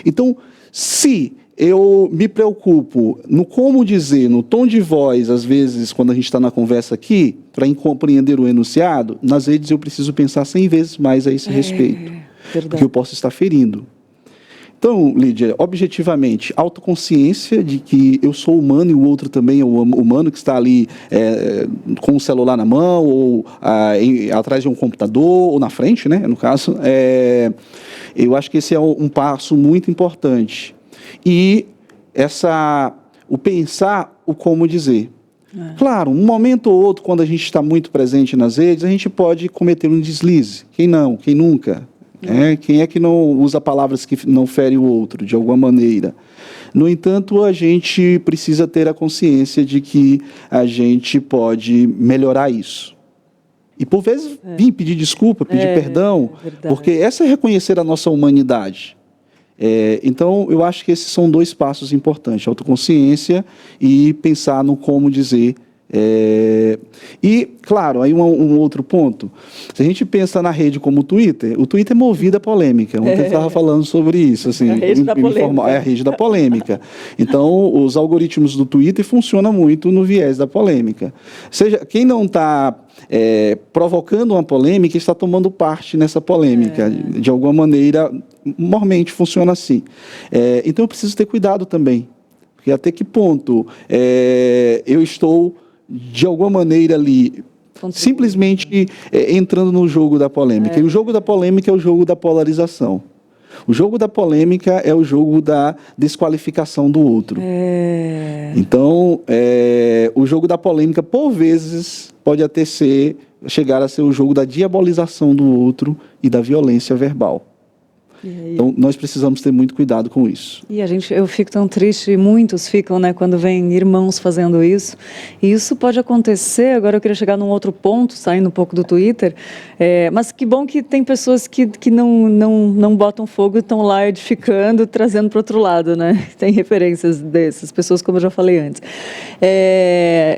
Então, se eu me preocupo no como dizer, no tom de voz, às vezes, quando a gente está na conversa aqui, para compreender o enunciado, nas redes eu preciso pensar 100 vezes mais a esse respeito, porque eu posso estar ferindo. Então, Lídia, objetivamente, autoconsciência de que eu sou humano e o outro também é humano, que está ali com o celular na mão, ou atrás de um computador, ou na frente, né, no caso. Eu acho que esse é um passo muito importante. E o pensar o como dizer. Claro, um momento ou outro, quando a gente está muito presente nas redes, a gente pode cometer um deslize. Quem não? Quem nunca? Quem é que não usa palavras que não ferem o outro, de alguma maneira? No entanto, a gente precisa ter a consciência de que a gente pode melhorar isso. E, por vezes, vir pedir desculpa, pedir perdão, porque essa é reconhecer a nossa humanidade. Então, eu acho que esses são 2 passos importantes, autoconsciência e pensar no como dizer E, claro, aí um outro ponto. Se a gente pensa na rede como o Twitter é movido a polêmica. Ontem eu estava falando sobre isso. Assim,
a rede da polêmica.
É a rede da polêmica. Então, os algoritmos do Twitter funcionam muito no viés da polêmica. Ou seja, quem não está provocando uma polêmica está tomando parte nessa polêmica. De alguma maneira, normalmente funciona assim. Então, eu preciso ter cuidado também. Porque até que ponto eu estou, de alguma maneira ali, simplesmente entrando no jogo da polêmica. E o jogo da polêmica é o jogo da polarização. O jogo da polêmica é o jogo da desqualificação do outro. Então, o jogo da polêmica, por vezes, pode até chegar a ser o jogo da diabolização do outro e da violência verbal. Então, nós precisamos ter muito cuidado com isso.
E eu fico tão triste, muitos ficam, né, quando vêm irmãos fazendo isso. E isso pode acontecer, agora eu queria chegar num outro ponto, saindo um pouco do Twitter, mas que bom que tem pessoas que não botam fogo e estão lá edificando, trazendo para o outro lado, né? Tem referências dessas pessoas, como eu já falei antes.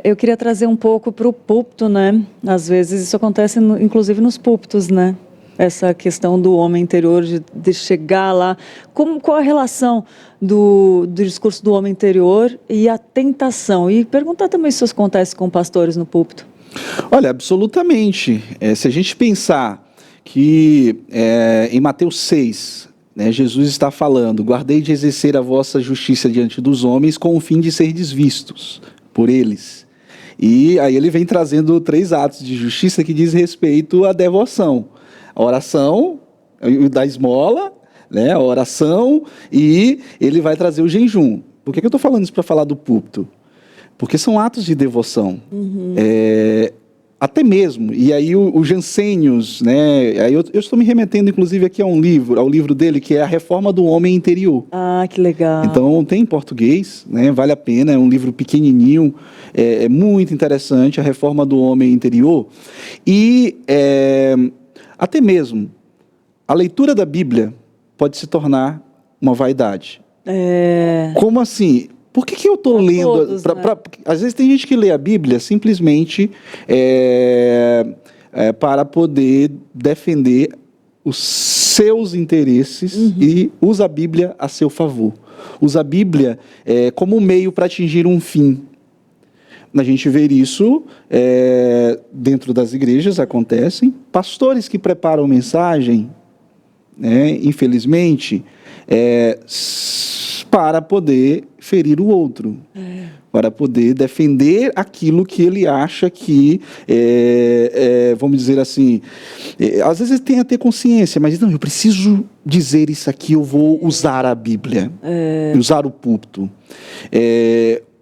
Eu queria trazer um pouco para o púlpito, né? Às vezes isso acontece, inclusive nos púlpitos, né? Essa questão do homem interior, de chegar lá. Qual a relação do discurso do homem interior e a tentação? E perguntar também se isso acontece com pastores no púlpito.
Olha, absolutamente. Se a gente pensar que em Mateus 6, né, Jesus está falando: guardei de exercer a vossa justiça diante dos homens com o fim de serdes vistos por eles. E aí ele vem trazendo 3 atos de justiça que diz respeito à devoção. A oração, da esmola, né, a oração, e ele vai trazer o jejum. Por que eu estou falando isso para falar do púlpito? Porque são atos de devoção. Até mesmo, e aí o Jansenius, né, aí eu estou me remetendo inclusive aqui ao livro dele, que é A Reforma do Homem Interior.
Ah, que legal.
Então tem em português, né, vale a pena, é um livro pequenininho, é muito interessante, A Reforma do Homem Interior. E até mesmo a leitura da Bíblia pode se tornar uma vaidade. Como assim? Por que eu estou lendo?
Todos,
Às vezes tem gente que lê a Bíblia simplesmente para poder defender os seus interesses e usa a Bíblia a seu favor. Usa a Bíblia como um meio para atingir um fim. A gente vê isso dentro das igrejas, acontecem. Pastores que preparam mensagem, né, infelizmente, para poder ferir o outro, para poder defender aquilo que ele acha que, vamos dizer assim, às vezes tem até consciência, mas não, eu preciso dizer isso aqui, eu vou usar a Bíblia, usar o púlpito.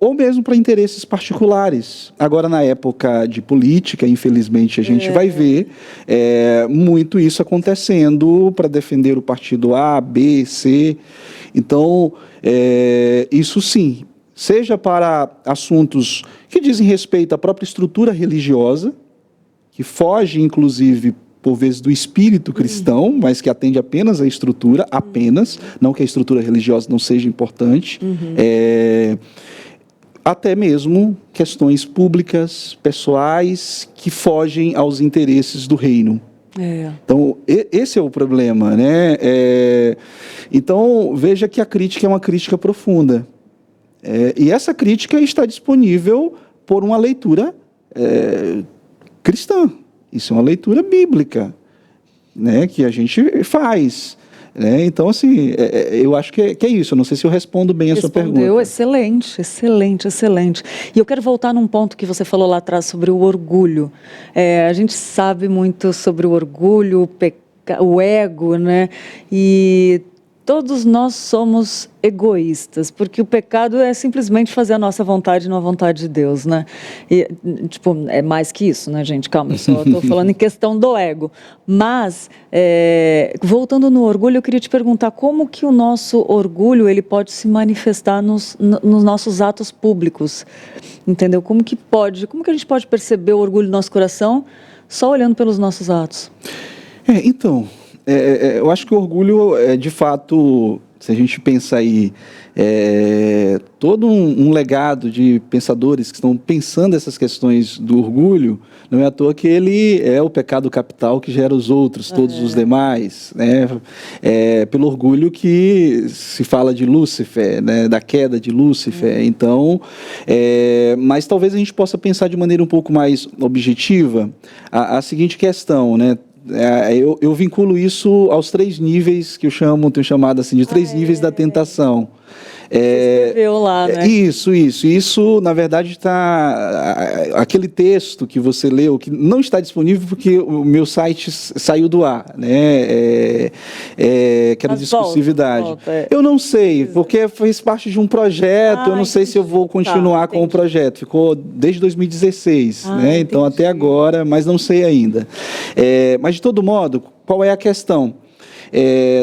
Ou mesmo para interesses particulares. Agora, na época de política, infelizmente, a gente vai ver muito isso acontecendo para defender o partido A, B, C. Então, isso sim, seja para assuntos que dizem respeito à própria estrutura religiosa, que foge, inclusive, por vezes, do espírito cristão, mas que atende apenas à estrutura, não que a estrutura religiosa não seja importante, até mesmo questões públicas, pessoais, que fogem aos interesses do reino. Então, esse é o problema, né? Então, veja que a crítica é uma crítica profunda. E essa crítica está disponível por uma leitura cristã. Isso é uma leitura bíblica, né, que a gente faz. Então, assim, eu acho que é isso. Eu não sei se eu respondo bem a sua pergunta.
Excelente, excelente, excelente. E eu quero voltar num ponto que você falou lá atrás sobre o orgulho. A gente sabe muito sobre o orgulho, o ego, né? E todos nós somos egoístas, porque o pecado é simplesmente fazer a nossa vontade e não a vontade de Deus, né? E, tipo, é mais que isso, né, gente? Calma, eu só estou falando em questão do ego. Mas, voltando no orgulho, eu queria te perguntar como que o nosso orgulho ele pode se manifestar nos nossos atos públicos, entendeu? Como que a gente pode perceber o orgulho no nosso coração só olhando pelos nossos atos?
Então... eu acho que o orgulho, de fato, Se a gente pensa aí, todo um legado de pensadores que estão pensando essas questões do orgulho, não é à toa que ele é o pecado capital que gera os outros, todos os demais, né? Pelo orgulho que se fala de Lúcifer, né? Da queda de Lúcifer. Então, mas talvez a gente possa pensar de maneira um pouco mais objetiva a seguinte questão, né? Eu vinculo isso aos 3 níveis que eu tenho chamado assim de 3 níveis da tentação.
Você escreveu lá, né?
Isso, na verdade, está... Aquele texto que você leu, que não está disponível porque o meu site saiu do ar, né? Que era discursividade. Volta. Eu não sei, porque fez parte de um projeto, eu não sei se eu vou continuar com o projeto. Ficou desde 2016, né? Então, até agora, mas não sei ainda. Mas, de todo modo, qual é a questão?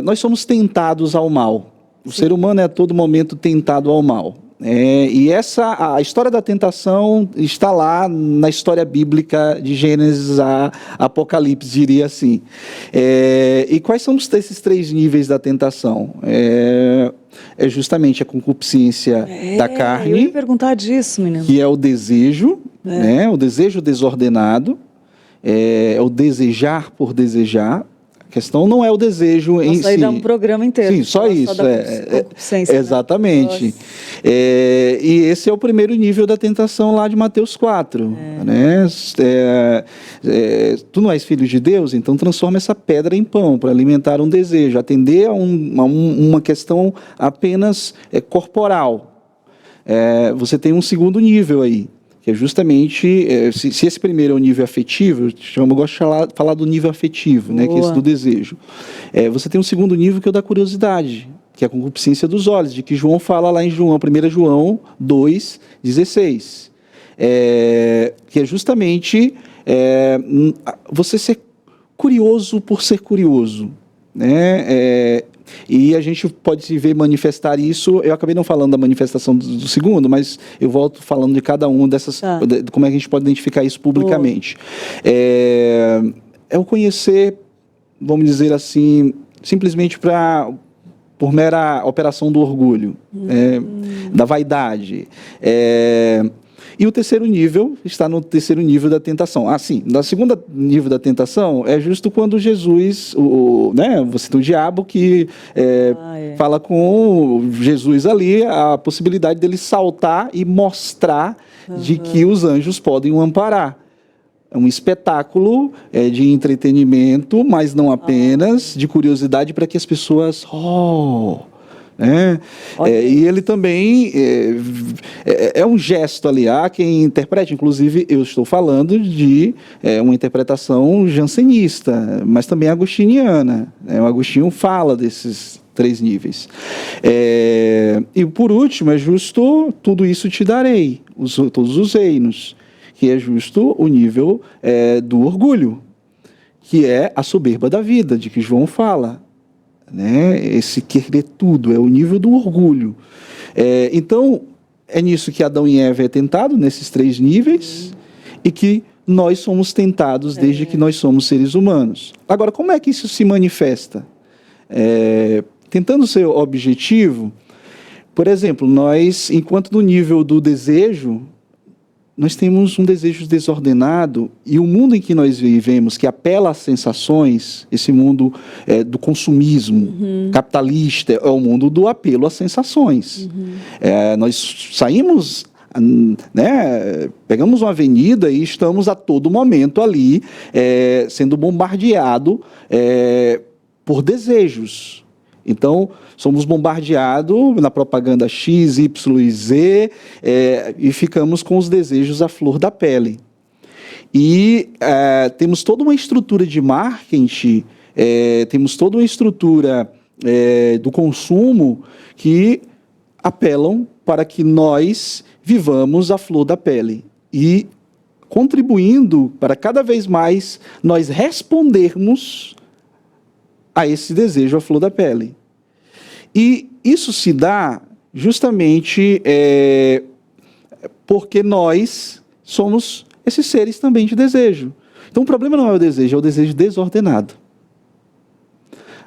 Nós somos tentados ao mal. O ser humano é a todo momento tentado ao mal. E a história da tentação está lá na história bíblica de Gênesis a Apocalipse, diria assim. E quais são esses 3 níveis da tentação? É justamente a concupiscência da carne.
Eu ia perguntar disso, menino.
Que é o desejo, né? O desejo desordenado, é o desejar por desejar. A questão não é o desejo em si. Aí dá
um programa inteiro.
Sim, só isso. Exatamente. Né? E esse é o primeiro nível da tentação lá de Mateus 4. Né? Tu não és filho de Deus, então transforma essa pedra em pão para alimentar um desejo, atender a uma questão apenas corporal. Você tem um segundo nível aí, que é justamente, se esse primeiro é o nível afetivo, eu gosto de falar do nível afetivo, né, que é esse do desejo. Você tem um segundo nível que é o da curiosidade, que é a concupiscência dos olhos, de que João fala lá em 1 João 2,16. Que é justamente você ser curioso por ser curioso, né? E a gente pode se ver manifestar isso. Eu acabei não falando da manifestação do segundo, mas eu volto falando de cada uma dessas, como é que a gente pode identificar isso publicamente. É o conhecer, vamos dizer assim, simplesmente por mera operação do orgulho, da vaidade. E o terceiro nível está no terceiro nível da tentação. Sim, no segundo nível da tentação é justo quando Jesus, você tem o diabo que fala com Jesus ali a possibilidade dele saltar e mostrar de que os anjos podem o amparar. É um espetáculo de entretenimento, mas não apenas, de curiosidade para que as pessoas... e ele também é um gesto ali, há quem interprete, inclusive eu estou falando de uma interpretação jansenista, mas também agostiniana, o Agostinho fala desses 3 níveis. E por último, é justo tudo isso te darei, todos os reinos, que é justo o nível do orgulho, que é a soberba da vida, de que João fala. Né? Esse querer tudo, é o nível do orgulho. Então, é nisso que Adão e Eva é tentado, nesses 3 níveis, e que nós somos tentados desde que nós somos seres humanos. Agora, como é que isso se manifesta? Tentando ser objetivo, por exemplo, nós, enquanto no nível do desejo, nós temos um desejo desordenado, e o mundo em que nós vivemos, que apela às sensações, esse mundo do consumismo capitalista, é o mundo do apelo às sensações. Nós saímos, pegamos uma avenida e estamos a todo momento ali sendo bombardeado por desejos. Então, somos bombardeados na propaganda X, Y e Z e ficamos com os desejos à flor da pele. E temos toda uma estrutura de marketing, temos toda uma estrutura do consumo que apelam para que nós vivamos à flor da pele e contribuindo para cada vez mais nós respondermos a esse desejo à flor da pele. E isso se dá justamente porque nós somos esses seres também de desejo. Então o problema não é o desejo, é o desejo desordenado.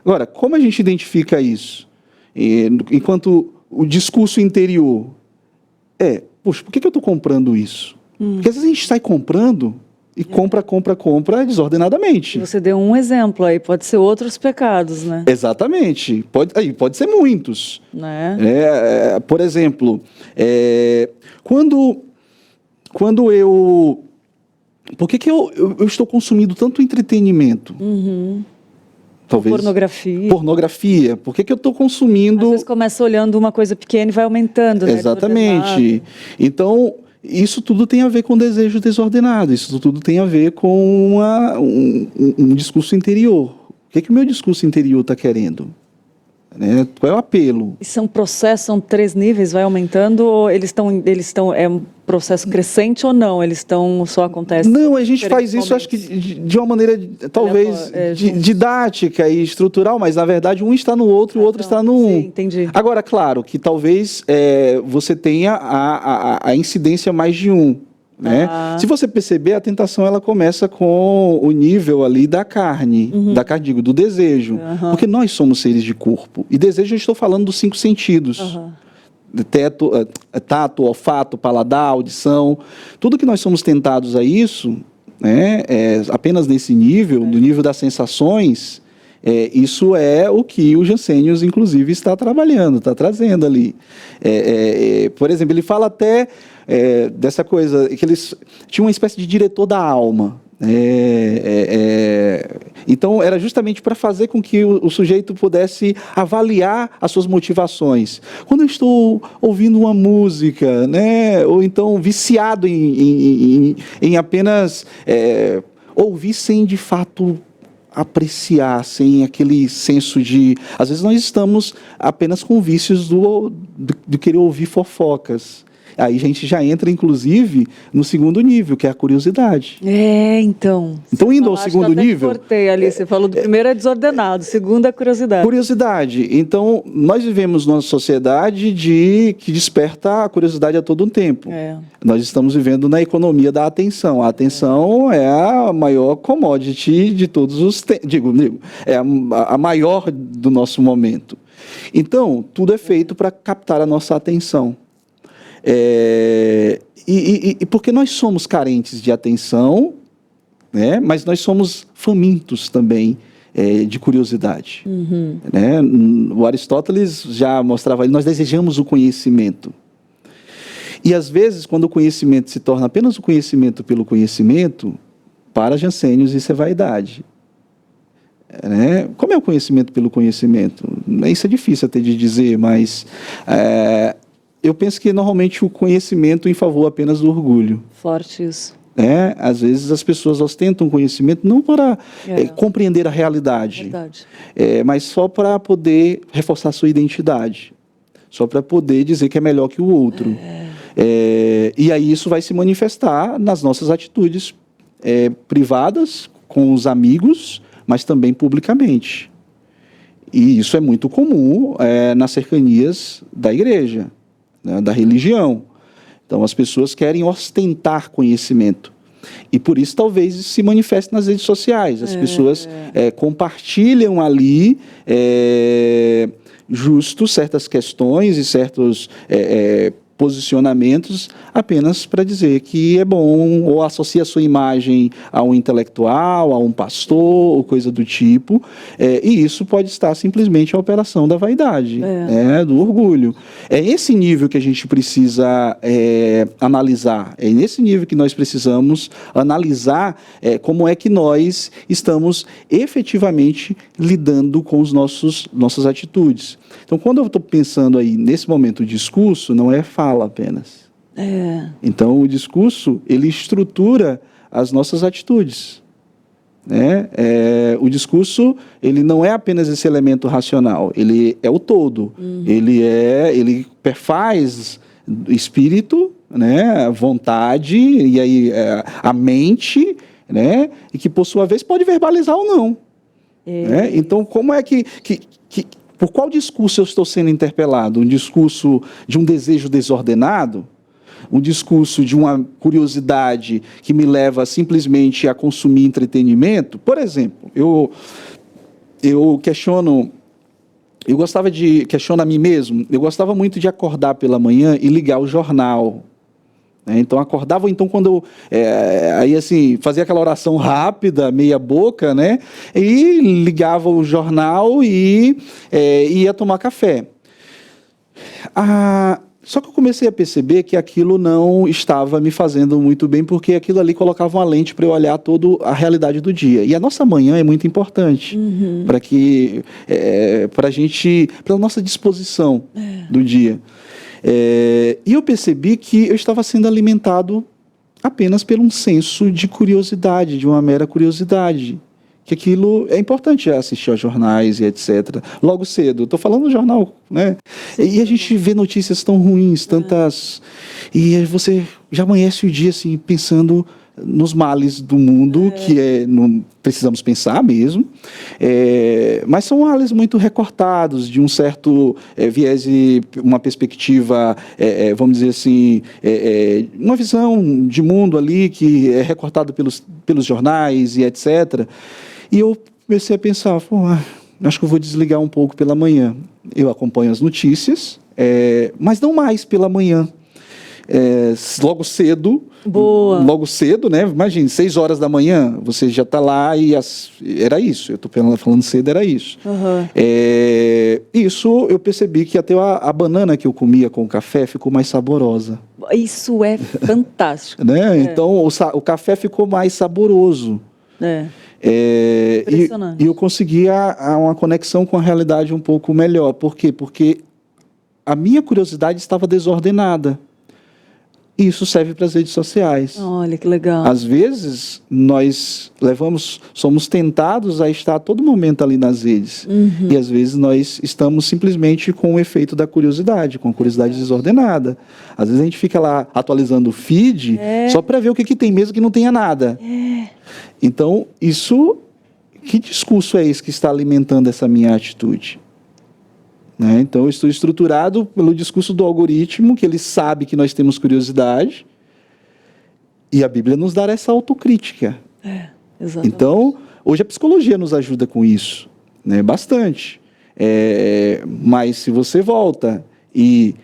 Agora, como a gente identifica isso? enquanto o discurso interior poxa, por que eu estou comprando isso? Porque às vezes a gente sai comprando e compra desordenadamente.
Você deu um exemplo aí, pode ser outros pecados, né?
Exatamente, pode ser muitos.
Né?
Por exemplo, quando eu... Por que eu estou consumindo tanto entretenimento? Talvez pornografia. Por que eu estou consumindo...
Às vezes começa olhando uma coisa pequena e vai aumentando, né?
Exatamente. Então, isso tudo tem a ver com desejo desordenado. Isso tudo tem a ver com um discurso interior. O que o meu discurso interior está querendo? Né? Qual é o apelo?
E são 3 níveis, vai aumentando, ou eles estão é um processo crescente ou não? Eles estão, só acontece?
Não, a gente faz isso, acho que de uma maneira talvez didática e estrutural, mas na verdade um está no outro e o outro está no um.
Sim, entendi.
Agora, claro que talvez você tenha a incidência mais de um. Né? Se você perceber, a tentação ela começa com o nível ali da carne, digo, do desejo, porque nós somos seres de corpo, e desejo eu estou falando dos 5 sentidos, tato, olfato, paladar, audição, tudo que nós somos tentados a isso, né, apenas nesse nível, do nível das sensações, isso é o que o Jansenius, inclusive, está trabalhando, está trazendo ali. Por exemplo, ele fala até dessa coisa, que eles tinham uma espécie de diretor da alma. Então, era justamente para fazer com que o sujeito pudesse avaliar as suas motivações. Quando eu estou ouvindo uma música, né, ou então viciado em apenas ouvir sem, de fato, apreciar, sem aquele senso de... Às vezes nós estamos apenas com vícios do querer ouvir fofocas. Aí a gente já entra, inclusive, no segundo nível, que é a curiosidade.
Então...
Então, indo ao segundo nível...
Cortei ali, você falou do primeiro é desordenado, segundo é curiosidade.
Curiosidade. Então, nós vivemos numa sociedade que desperta a curiosidade a todo tempo. Nós estamos vivendo na economia da atenção. A atenção é a maior commodity de todos os tempos. É a maior do nosso momento. Então, tudo é feito para captar a nossa atenção. E porque nós somos carentes de atenção, né, mas nós somos famintos também de curiosidade. Né? O Aristóteles já mostrava, nós desejamos o conhecimento. E às vezes, quando o conhecimento se torna apenas o conhecimento pelo conhecimento, para Jansenius isso é vaidade. Né? Como é o conhecimento pelo conhecimento? Isso é difícil até de dizer, mas... eu penso que normalmente o conhecimento em favor apenas do orgulho.
Forte isso.
Às vezes as pessoas ostentam conhecimento não para compreender a realidade, mas só para poder reforçar sua identidade, só para poder dizer que é melhor que o outro. E aí isso vai se manifestar nas nossas atitudes privadas, com os amigos, mas também publicamente. E isso é muito comum nas cercanias da igreja, né, da religião. Então, as pessoas querem ostentar conhecimento. E por isso, talvez, isso se manifeste nas redes sociais. As pessoas compartilham ali justo certas questões e certos posicionamentos apenas para dizer que é bom, ou associa a sua imagem a um intelectual, a um pastor, ou coisa do tipo, e isso pode estar simplesmente a operação da vaidade, do orgulho. É esse nível que a gente precisa analisar, é nesse nível que nós precisamos analisar como é que nós estamos efetivamente lidando com os nossas atitudes. Então, quando eu estou pensando aí, nesse momento, o discurso não é fala apenas. Então, o discurso, ele estrutura as nossas atitudes. Né? O discurso, ele não é apenas esse elemento racional, ele é o todo. Ele perfaz espírito, né? Vontade, e aí a mente, né? E que, por sua vez, pode verbalizar ou não. Né? Então, como é que por qual discurso eu estou sendo interpelado? Um discurso de um desejo desordenado? Um discurso de uma curiosidade que me leva simplesmente a consumir entretenimento? Por exemplo, eu questiono eu gostava de, questiono a mim mesmo, eu gostava muito de acordar pela manhã e ligar o jornal. Então acordava, então quando eu aí assim fazia aquela oração rápida, meia boca, né? E ligava o jornal e ia tomar café. Só que eu comecei a perceber que aquilo não estava me fazendo muito bem, porque aquilo ali colocava uma lente para eu olhar toda a realidade do dia. E a nossa manhã é muito importante para que para a gente, para a nossa disposição do dia. E eu percebi que eu estava sendo alimentado apenas por um senso de curiosidade, de uma mera curiosidade. Que aquilo é importante assistir aos jornais e etc. Logo cedo, estou falando do jornal, né? E a gente vê notícias tão ruins, tantas... E aí você já amanhece o dia assim, pensando nos males do mundo, que não precisamos pensar mesmo, mas são males muito recortados, de um certo viés e uma perspectiva, vamos dizer assim, uma visão de mundo ali que é recortada pelos jornais e etc. E eu comecei a pensar, acho que eu vou desligar um pouco pela manhã. Eu acompanho as notícias, mas não mais pela manhã. Logo cedo, né? Imagine, 6 horas da manhã, você já está lá e era isso. Eu estou falando cedo, era isso. Isso eu percebi que até a banana que eu comia com o café ficou mais saborosa.
Isso é fantástico.
Né? Então o café ficou mais saboroso.
Impressionante.
E eu conseguia uma conexão com a realidade um pouco melhor. Por quê? Porque a minha curiosidade estava desordenada. E isso serve para as redes sociais.
Olha, que legal.
Às vezes, nós somos tentados a estar a todo momento ali nas redes. E às vezes nós estamos simplesmente com o efeito da curiosidade, com a curiosidade desordenada. Às vezes a gente fica lá atualizando o feed só para ver o que tem mesmo que não tenha nada. Então, que discurso é esse que está alimentando essa minha atitude? Então, eu estou estruturado pelo discurso do algoritmo, que ele sabe que nós temos curiosidade, e a Bíblia nos dá essa autocrítica.
Exatamente.
Então, hoje a psicologia nos ajuda com isso, né? Bastante. Mas se você volta e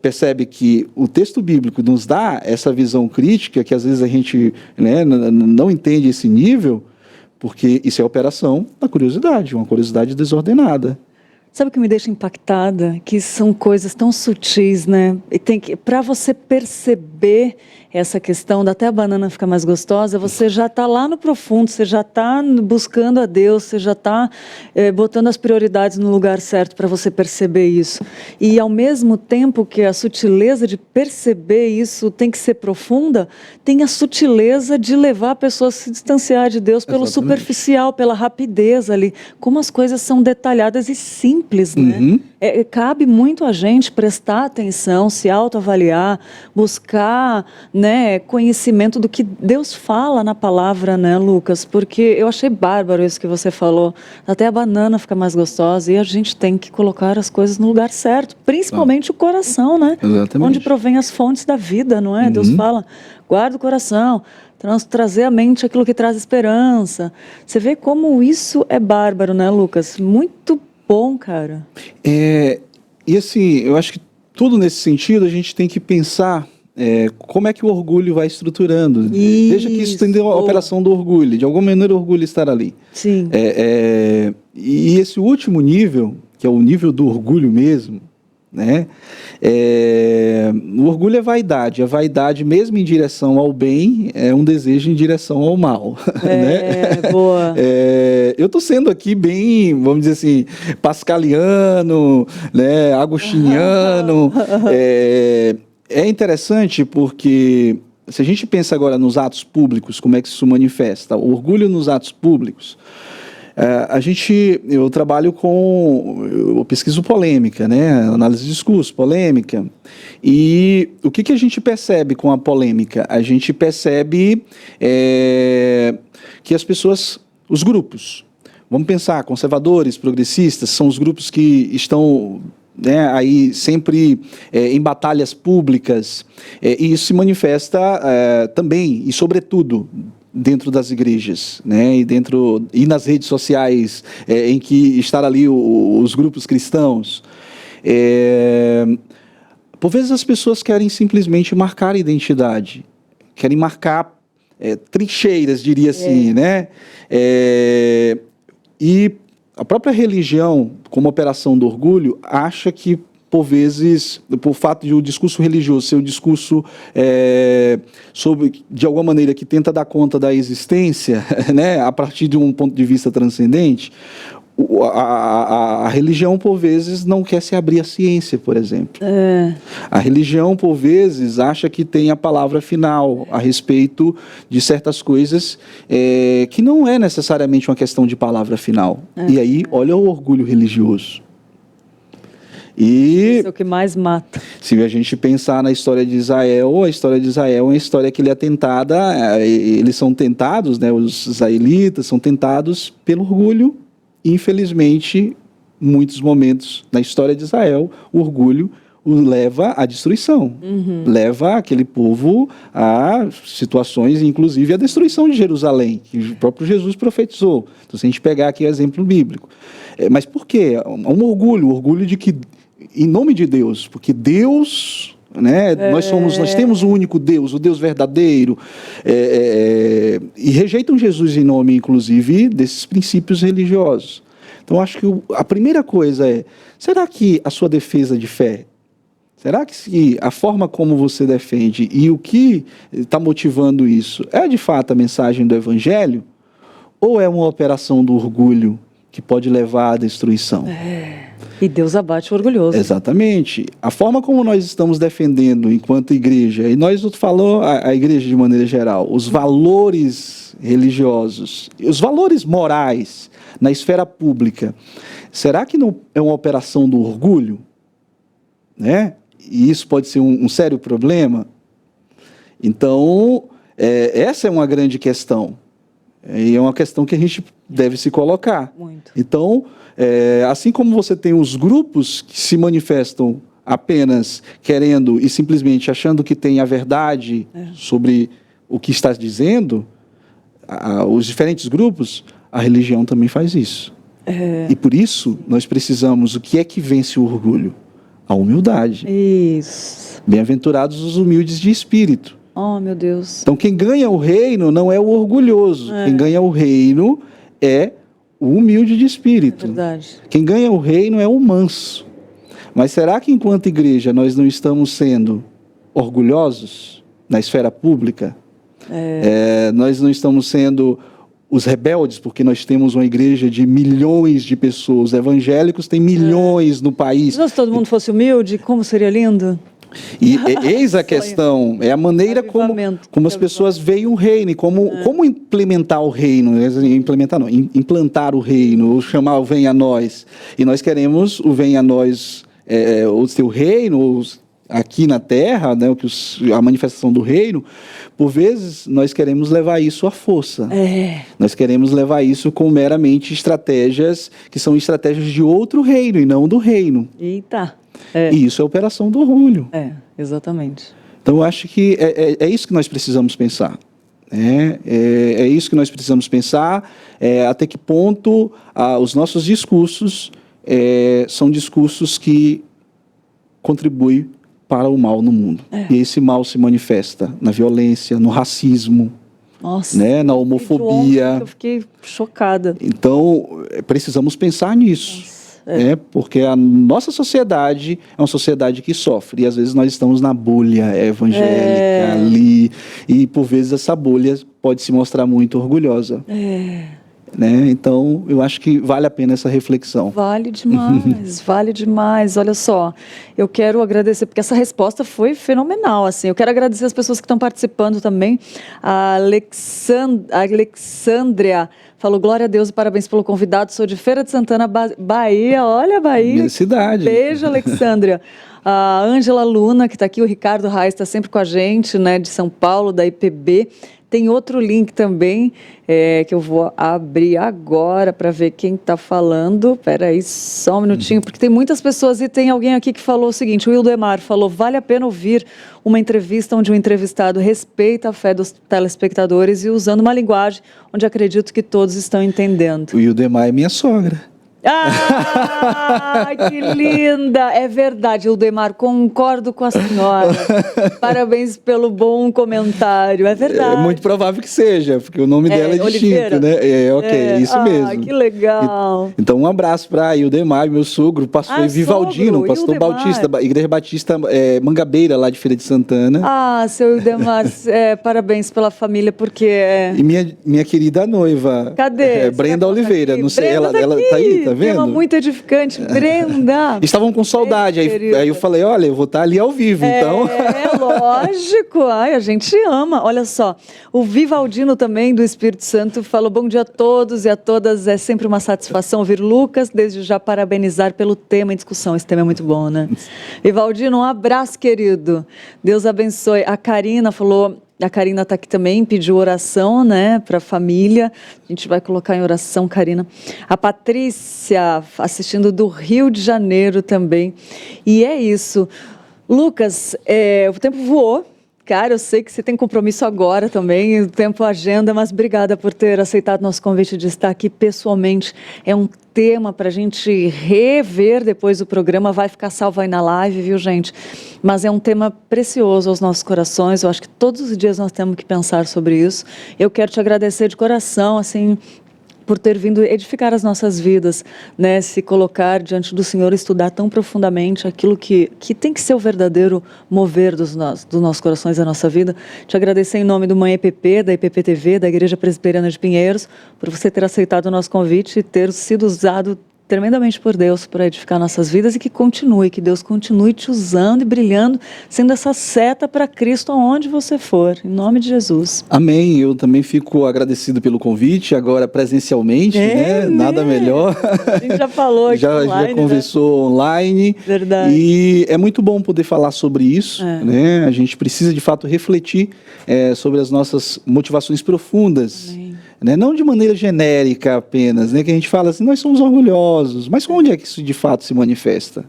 percebe que o texto bíblico nos dá essa visão crítica, que às vezes a gente não entende esse nível, porque isso é a operação da curiosidade, uma curiosidade desordenada.
Sabe o que me deixa impactada? Que são coisas tão sutis, né? E para você perceber essa questão, até a banana ficar mais gostosa, você já está lá no profundo, você já está buscando a Deus, você já está botando as prioridades no lugar certo para você perceber isso. E ao mesmo tempo que a sutileza de perceber isso tem que ser profunda, tem a sutileza de levar a pessoa a se distanciar de Deus pelo superficial, pela rapidez ali. Como as coisas são detalhadas e simples, né? Cabe muito a gente prestar atenção, se autoavaliar, buscar, né, conhecimento do que Deus fala na palavra, né, Lucas? Porque eu achei bárbaro isso que você falou. Até a banana fica mais gostosa e a gente tem que colocar as coisas no lugar certo, principalmente o coração, né?
Exatamente.
Onde provém as fontes da vida, não é? Deus fala, guarda o coração, trazer à mente aquilo que traz esperança. Você vê como isso é bárbaro, né, Lucas? Muito bom, cara.
E assim, eu acho que tudo nesse sentido a gente tem que pensar como é que o orgulho vai estruturando. Veja que isso tem a operação do orgulho, de alguma maneira o orgulho estar ali.
Sim.
E esse último nível, que é o nível do orgulho mesmo, né? O orgulho é vaidade. A vaidade, mesmo em direção ao bem, é um desejo em direção ao mal. Né?
Boa.
Eu estou sendo aqui bem, vamos dizer assim, pascaliano, né? Agostiniano. É interessante porque, se a gente pensa agora nos atos públicos, como é que isso manifesta? O orgulho nos atos públicos. Eu trabalho eu pesquiso polêmica, né? Análise de discurso, polêmica. E o que a gente percebe com a polêmica? A gente percebe que as pessoas, os grupos, vamos pensar, conservadores, progressistas, são os grupos que estão aí sempre em batalhas públicas, e isso se manifesta também, e sobretudo, dentro das igrejas, né? E nas redes sociais, em que estar ali os grupos cristãos. Por vezes as pessoas querem simplesmente marcar a identidade, querem marcar trincheiras, diria assim, né? E a própria religião, como operação do orgulho, acha que, por vezes, por fato de o discurso religioso ser um discurso de alguma maneira, que tenta dar conta da existência, né, a partir de um ponto de vista transcendente, a religião, por vezes, não quer se abrir à ciência, por exemplo. A religião, por vezes, acha que tem a palavra final a respeito de certas coisas que não é necessariamente uma questão de palavra final. E aí, olha o orgulho religioso. E
isso é o que mais mata.
Se a gente pensar na história de Israel, a história de Israel é uma história que ele é tentada, eles são tentados, né, os israelitas são tentados pelo orgulho. Infelizmente, muitos momentos na história de Israel, o orgulho o leva à destruição, leva aquele povo a situações, inclusive a destruição de Jerusalém, que o próprio Jesus profetizou. Então, se a gente pegar aqui o exemplo bíblico. Mas por quê? Um orgulho de que, em nome de Deus, porque Deus, né, nós temos o único Deus, o Deus verdadeiro, e rejeitam Jesus em nome, inclusive, desses princípios religiosos. Então, acho que a primeira coisa será que a sua defesa de fé, será que a forma como você defende e o que está motivando isso é de fato a mensagem do Evangelho, ou é uma operação do orgulho que pode levar à destruição?
E Deus abate o orgulhoso.
Exatamente. A forma como nós estamos defendendo enquanto igreja, e nós falou a igreja de maneira geral, os valores religiosos, os valores morais na esfera pública, será que não é uma operação do orgulho? Né? E isso pode ser um sério problema? Então, essa é uma grande questão. E é uma questão que a gente deve se colocar.
Muito.
Então, assim como você tem os grupos que se manifestam apenas querendo e simplesmente achando que tem a verdade sobre o que está dizendo, os diferentes grupos, a religião também faz isso. E por isso, nós precisamos, o que é que vence o orgulho? A humildade.
Isso.
Bem-aventurados os humildes de espírito.
Oh, meu Deus.
Então, quem ganha o reino não é o orgulhoso. Quem ganha o reino é o humilde de espírito.
É verdade.
Quem ganha o reino é o manso. Mas será que, enquanto igreja, nós não estamos sendo orgulhosos na esfera pública? Nós não estamos sendo os rebeldes, porque nós temos uma igreja de milhões de pessoas. Os evangélicos têm milhões no país.
Se todo mundo fosse humilde, como seria lindo?
E eis a questão, é a maneira como as pessoas veem o reino, e como implementar o reino, implantar o reino, ou chamar o venha a nós. E nós queremos o venha a nós, o seu reino, aqui na terra, né, a manifestação do reino. Por vezes nós queremos levar isso à força. Nós queremos levar isso com meramente estratégias que são estratégias de outro reino e não do reino.
Eita!
E isso é a operação do orgulho.
Exatamente.
Então, eu acho que é isso que nós precisamos pensar. É isso que nós precisamos pensar, até que ponto os nossos discursos são discursos que contribuem para o mal no mundo. E esse mal se manifesta na violência, no racismo, né, na homofobia.
Eu fiquei chocada.
Então, precisamos pensar nisso. Porque a nossa sociedade é uma sociedade que sofre, e às vezes nós estamos na bolha evangélica ali, e por vezes essa bolha pode se mostrar muito orgulhosa. Né? Então, eu acho que vale a pena essa reflexão.
Vale demais, vale demais. Olha só, eu quero agradecer, porque essa resposta foi fenomenal, assim. Eu quero agradecer as pessoas que estão participando também. A Alexandria falou, glória a Deus e parabéns pelo convidado. Sou de Feira de Santana, Bahia. Olha, Bahia.
Minha cidade.
Beijo, Alexandria. A Ângela Luna, que está aqui, o Ricardo Reis está sempre com a gente, né, de São Paulo, da IPB. Tem outro link também, que eu vou abrir agora para ver quem está falando. Espera aí, só um minutinho, porque tem muitas pessoas e tem alguém aqui que falou o seguinte, o Wildemar falou, vale a pena ouvir uma entrevista onde o entrevistado respeita a fé dos telespectadores e usando uma linguagem onde acredito que todos estão entendendo.
O Wildemar é minha sogra.
Ah, que linda! É verdade, Wildemar, concordo com a senhora. Parabéns pelo bom comentário, é verdade.
É muito provável que seja, porque o nome dela é
Oliveira?
distinto, né? Isso mesmo.
Que legal.
Então, um abraço para Wildemar, meu sogro, pastor Vivaldino, pastor Bautista, Igreja Batista Mangabeira, lá de Feira de Santana.
Ah, seu Wildemar, parabéns pela família, porque...
E minha querida noiva.
Cadê?
Brenda Oliveira, não sei,
Brenda
ela tá aí, tá vendo?
Tema muito edificante, Brenda.
Estavam com saudade, aí eu falei, olha, eu vou estar ali ao vivo, então...
Lógico, a gente ama. Olha só, o Vivaldino também, do Espírito Santo, falou, bom dia a todos e a todas, é sempre uma satisfação ouvir Lucas, desde já parabenizar pelo tema em discussão, esse tema é muito bom, né? Vivaldino, um abraço, querido, Deus abençoe. A Karina falou... A Karina está aqui também, pediu oração, né, para a família. A gente vai colocar em oração, Karina. A Patrícia, assistindo do Rio de Janeiro também. E é isso. Lucas, o tempo voou. Cara, eu sei que você tem compromisso agora também, o tempo agenda, mas obrigada por ter aceitado nosso convite de estar aqui pessoalmente. É um tema para a gente rever depois do programa, vai ficar salvo aí na live, viu, gente? Mas é um tema precioso aos nossos corações, eu acho que todos os dias nós temos que pensar sobre isso. Eu quero te agradecer de coração, assim... por ter vindo edificar as nossas vidas, né? Se colocar diante do Senhor, estudar tão profundamente aquilo que tem que ser o verdadeiro mover dos nossos corações, da nossa vida. Te agradecer em nome do Mãe EPP, da IPP TV, da Igreja Presbiteriana de Pinheiros, por você ter aceitado o nosso convite e ter sido usado tremendamente por Deus para edificar nossas vidas e que Deus continue te usando e brilhando, sendo essa seta para Cristo aonde você for, em nome de Jesus.
Amém, eu também fico agradecido pelo convite, agora presencialmente, né? Nada melhor.
A gente já falou aqui online,
já conversou, né? Online.
Verdade.
E é muito bom poder falar sobre isso, né? A gente precisa de fato refletir sobre as nossas motivações profundas. Amém. Né? Não de maneira genérica apenas, né? Que a gente fala assim, nós somos orgulhosos, mas onde é que isso de fato se manifesta?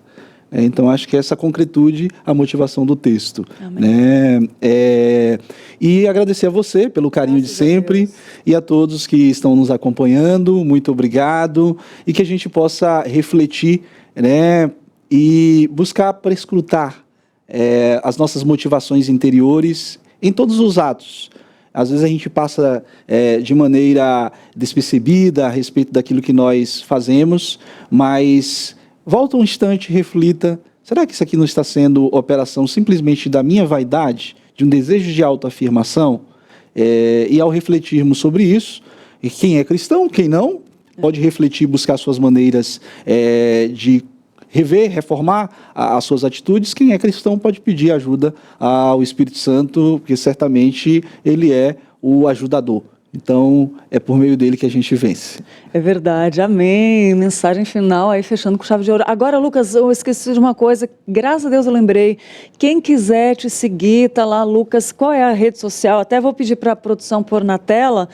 Então, acho que essa concretude, a motivação do texto. Né? E agradecer a você pelo carinho de sempre e a todos que estão nos acompanhando, muito obrigado, e que a gente possa refletir, né? E buscar prescrutar as nossas motivações interiores em todos os atos. Às vezes a gente passa de maneira despercebida a respeito daquilo que nós fazemos, mas volta um instante, reflita, será que isso aqui não está sendo operação simplesmente da minha vaidade, de um desejo de autoafirmação? E ao refletirmos sobre isso, e quem é cristão, quem não, pode refletir, buscar suas maneiras de rever, reformar as suas atitudes. Quem é cristão pode pedir ajuda ao Espírito Santo, porque certamente ele é o ajudador. Então, é por meio dele que a gente vence.
É verdade, amém. Mensagem final aí, fechando com chave de ouro. Agora, Lucas, eu esqueci de uma coisa, graças a Deus eu lembrei. Quem quiser te seguir, tá lá, Lucas, qual é a rede social? Até vou pedir para a produção pôr na tela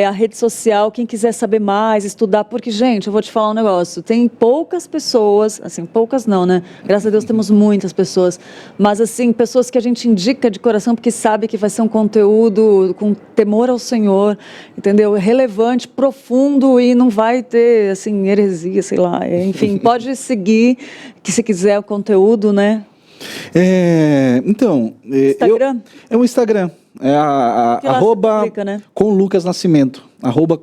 a rede social, quem quiser saber mais, estudar, porque, gente, eu vou te falar um negócio, tem poucas pessoas, assim, poucas não, né? Graças a Deus temos muitas pessoas, mas, assim, pessoas que a gente indica de coração, porque sabe que vai ser um conteúdo com temor ao Senhor, entendeu? Relevante, profundo e não vai ter, assim, heresia, sei lá. Enfim, pode seguir, que se quiser o conteúdo, né?
Então...
Instagram?
É um Instagram. É arroba
publica, né?
com Lucas Nascimento.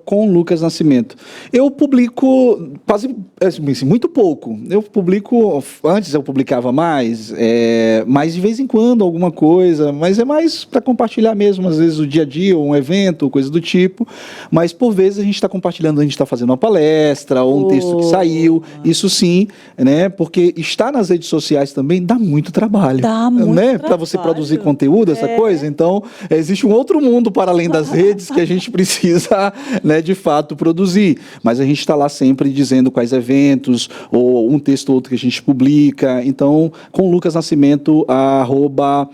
@com Lucas Nascimento. Eu publico quase, assim, muito pouco. Eu publico, antes eu publicava mais de vez em quando alguma coisa, mas é mais para compartilhar mesmo, às vezes o dia a dia, ou um evento, coisa do tipo, mas por vezes a gente está compartilhando, a gente está fazendo uma palestra, ou um texto que saiu, isso sim, né, porque estar nas redes sociais também dá muito trabalho.
Dá muito trabalho.
Para você produzir conteúdo, essa coisa, então existe um outro mundo para além das redes que a gente precisa para, né, de fato, produzir. Mas a gente está lá sempre dizendo quais eventos, ou um texto ou outro que a gente publica. Então, com Lucas Nascimento, arroba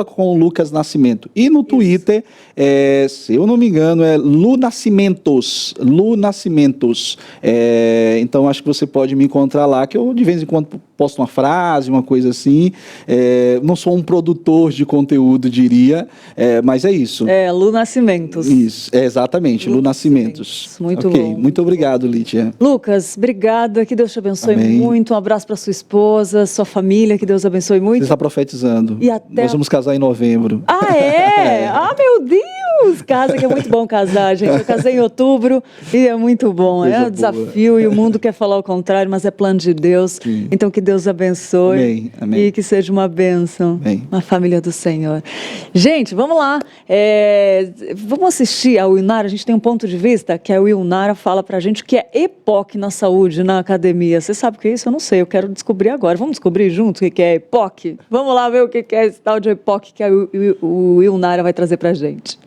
com o Lucas Nascimento. E no Twitter, se eu não me engano, é Lu Nascimentos. Então, acho que você pode me encontrar lá, que eu de vez em quando posto uma frase, uma coisa assim. Não sou um produtor de conteúdo, diria, mas é isso.
Lu Nascimentos.
Isso, exatamente, Lu Nascimentos.
Muito bom.
Muito obrigado, Lídia.
Lucas, obrigada, que Deus te abençoe
Amém.
muito. Um abraço para sua esposa, sua família, que Deus abençoe muito.
Você está profetizando.
E até...
Nós vamos casar em novembro.
Ah, é? Ah, meu Deus! Casa, que é muito bom casar, gente. Eu casei em outubro e é muito bom.
Coisa
É um desafio
boa.
E o mundo quer falar o contrário, mas é plano de Deus.
Sim.
Então, que Deus abençoe.
Amém, amém.
E que seja uma bênção.
Amém.
Uma família do Senhor. Gente, vamos lá. Vamos assistir a Wilnara. A gente tem um ponto de vista que a Wilnara fala pra gente o que é EPOC na saúde, na academia. Você sabe o que é isso? Eu não sei. Eu quero descobrir agora. Vamos descobrir juntos o que é EPOC? Vamos lá ver o que é esse tal de EPOC que a Wilnara vai trazer pra gente.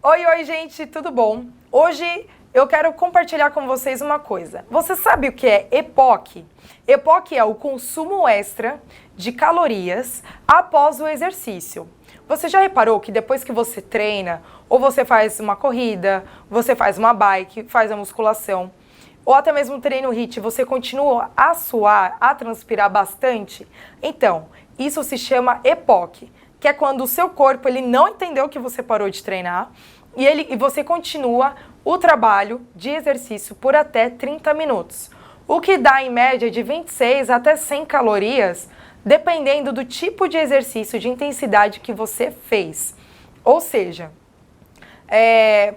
Oi, gente, tudo bom? Hoje eu quero compartilhar com vocês uma coisa. Você sabe o que é EPOC? EPOC é o consumo extra de calorias após o exercício. Você já reparou que depois que você treina, ou você faz uma corrida, você faz uma bike, faz a musculação, ou até mesmo um treino HIIT, você continua a suar, a transpirar bastante? Então, isso se chama EPOC, que é quando o seu corpo ele não entendeu que você parou de treinar e você continua o trabalho de exercício por até 30 minutos. O que dá em média de 26 até 100 calorias, dependendo do tipo de exercício de intensidade que você fez. Ou seja,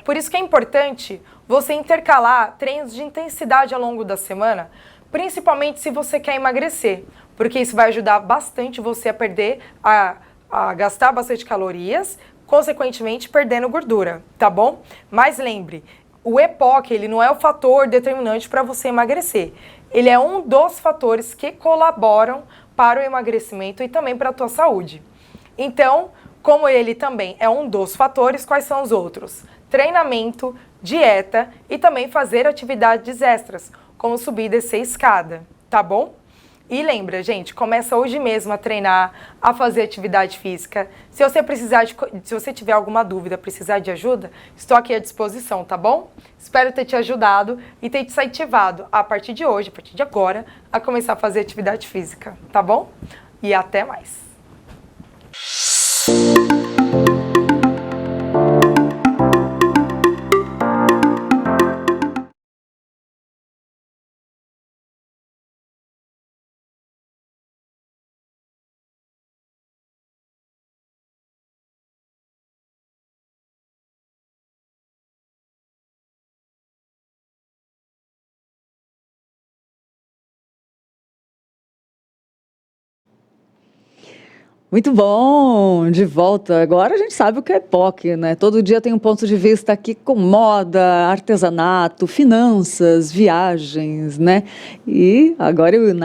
por isso que é importante você intercalar treinos de intensidade ao longo da semana, principalmente se você quer emagrecer, porque isso vai ajudar bastante você a perder, a gastar bastante calorias, consequentemente perdendo gordura, tá bom? Mas lembre, o EPOC ele não é o fator determinante para você emagrecer. Ele é um dos fatores que colaboram para o emagrecimento e também para a tua saúde. Então, como ele também é um dos fatores, quais são os outros? Treinamento, dieta e também fazer atividades extras, como subir e descer escada, tá bom? E lembra, gente, começa hoje mesmo a treinar, a fazer atividade física. Se você tiver alguma dúvida, precisar de ajuda, estou aqui à disposição, tá bom? Espero ter te ajudado e ter te incentivado a partir de hoje, a partir de agora, a começar a fazer atividade física, tá bom? E até mais!
Muito bom, de volta. Agora a gente sabe o que é EPOC, né? Todo dia tem um ponto de vista aqui com moda, artesanato, finanças, viagens, né? E agora eu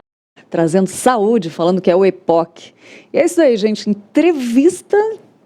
trazendo saúde, falando que é o EPOC. E é isso aí, gente. Entrevista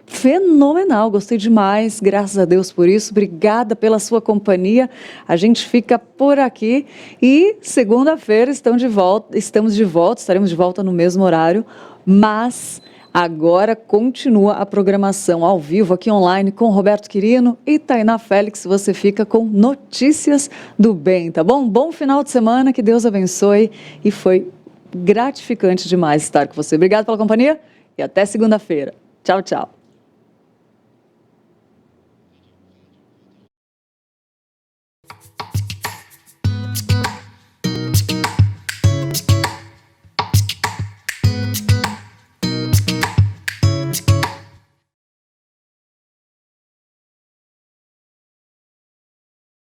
fenomenal, gostei demais, graças a Deus por isso. Obrigada pela sua companhia. A gente fica por aqui e segunda-feira estaremos de volta, estaremos de volta no mesmo horário, mas agora continua a programação ao vivo aqui online com Roberto Quirino e Tainá Félix. Você fica com notícias do bem, tá bom? Bom final de semana, que Deus abençoe e foi gratificante demais estar com você. Obrigado pela companhia e até segunda-feira. Tchau, tchau.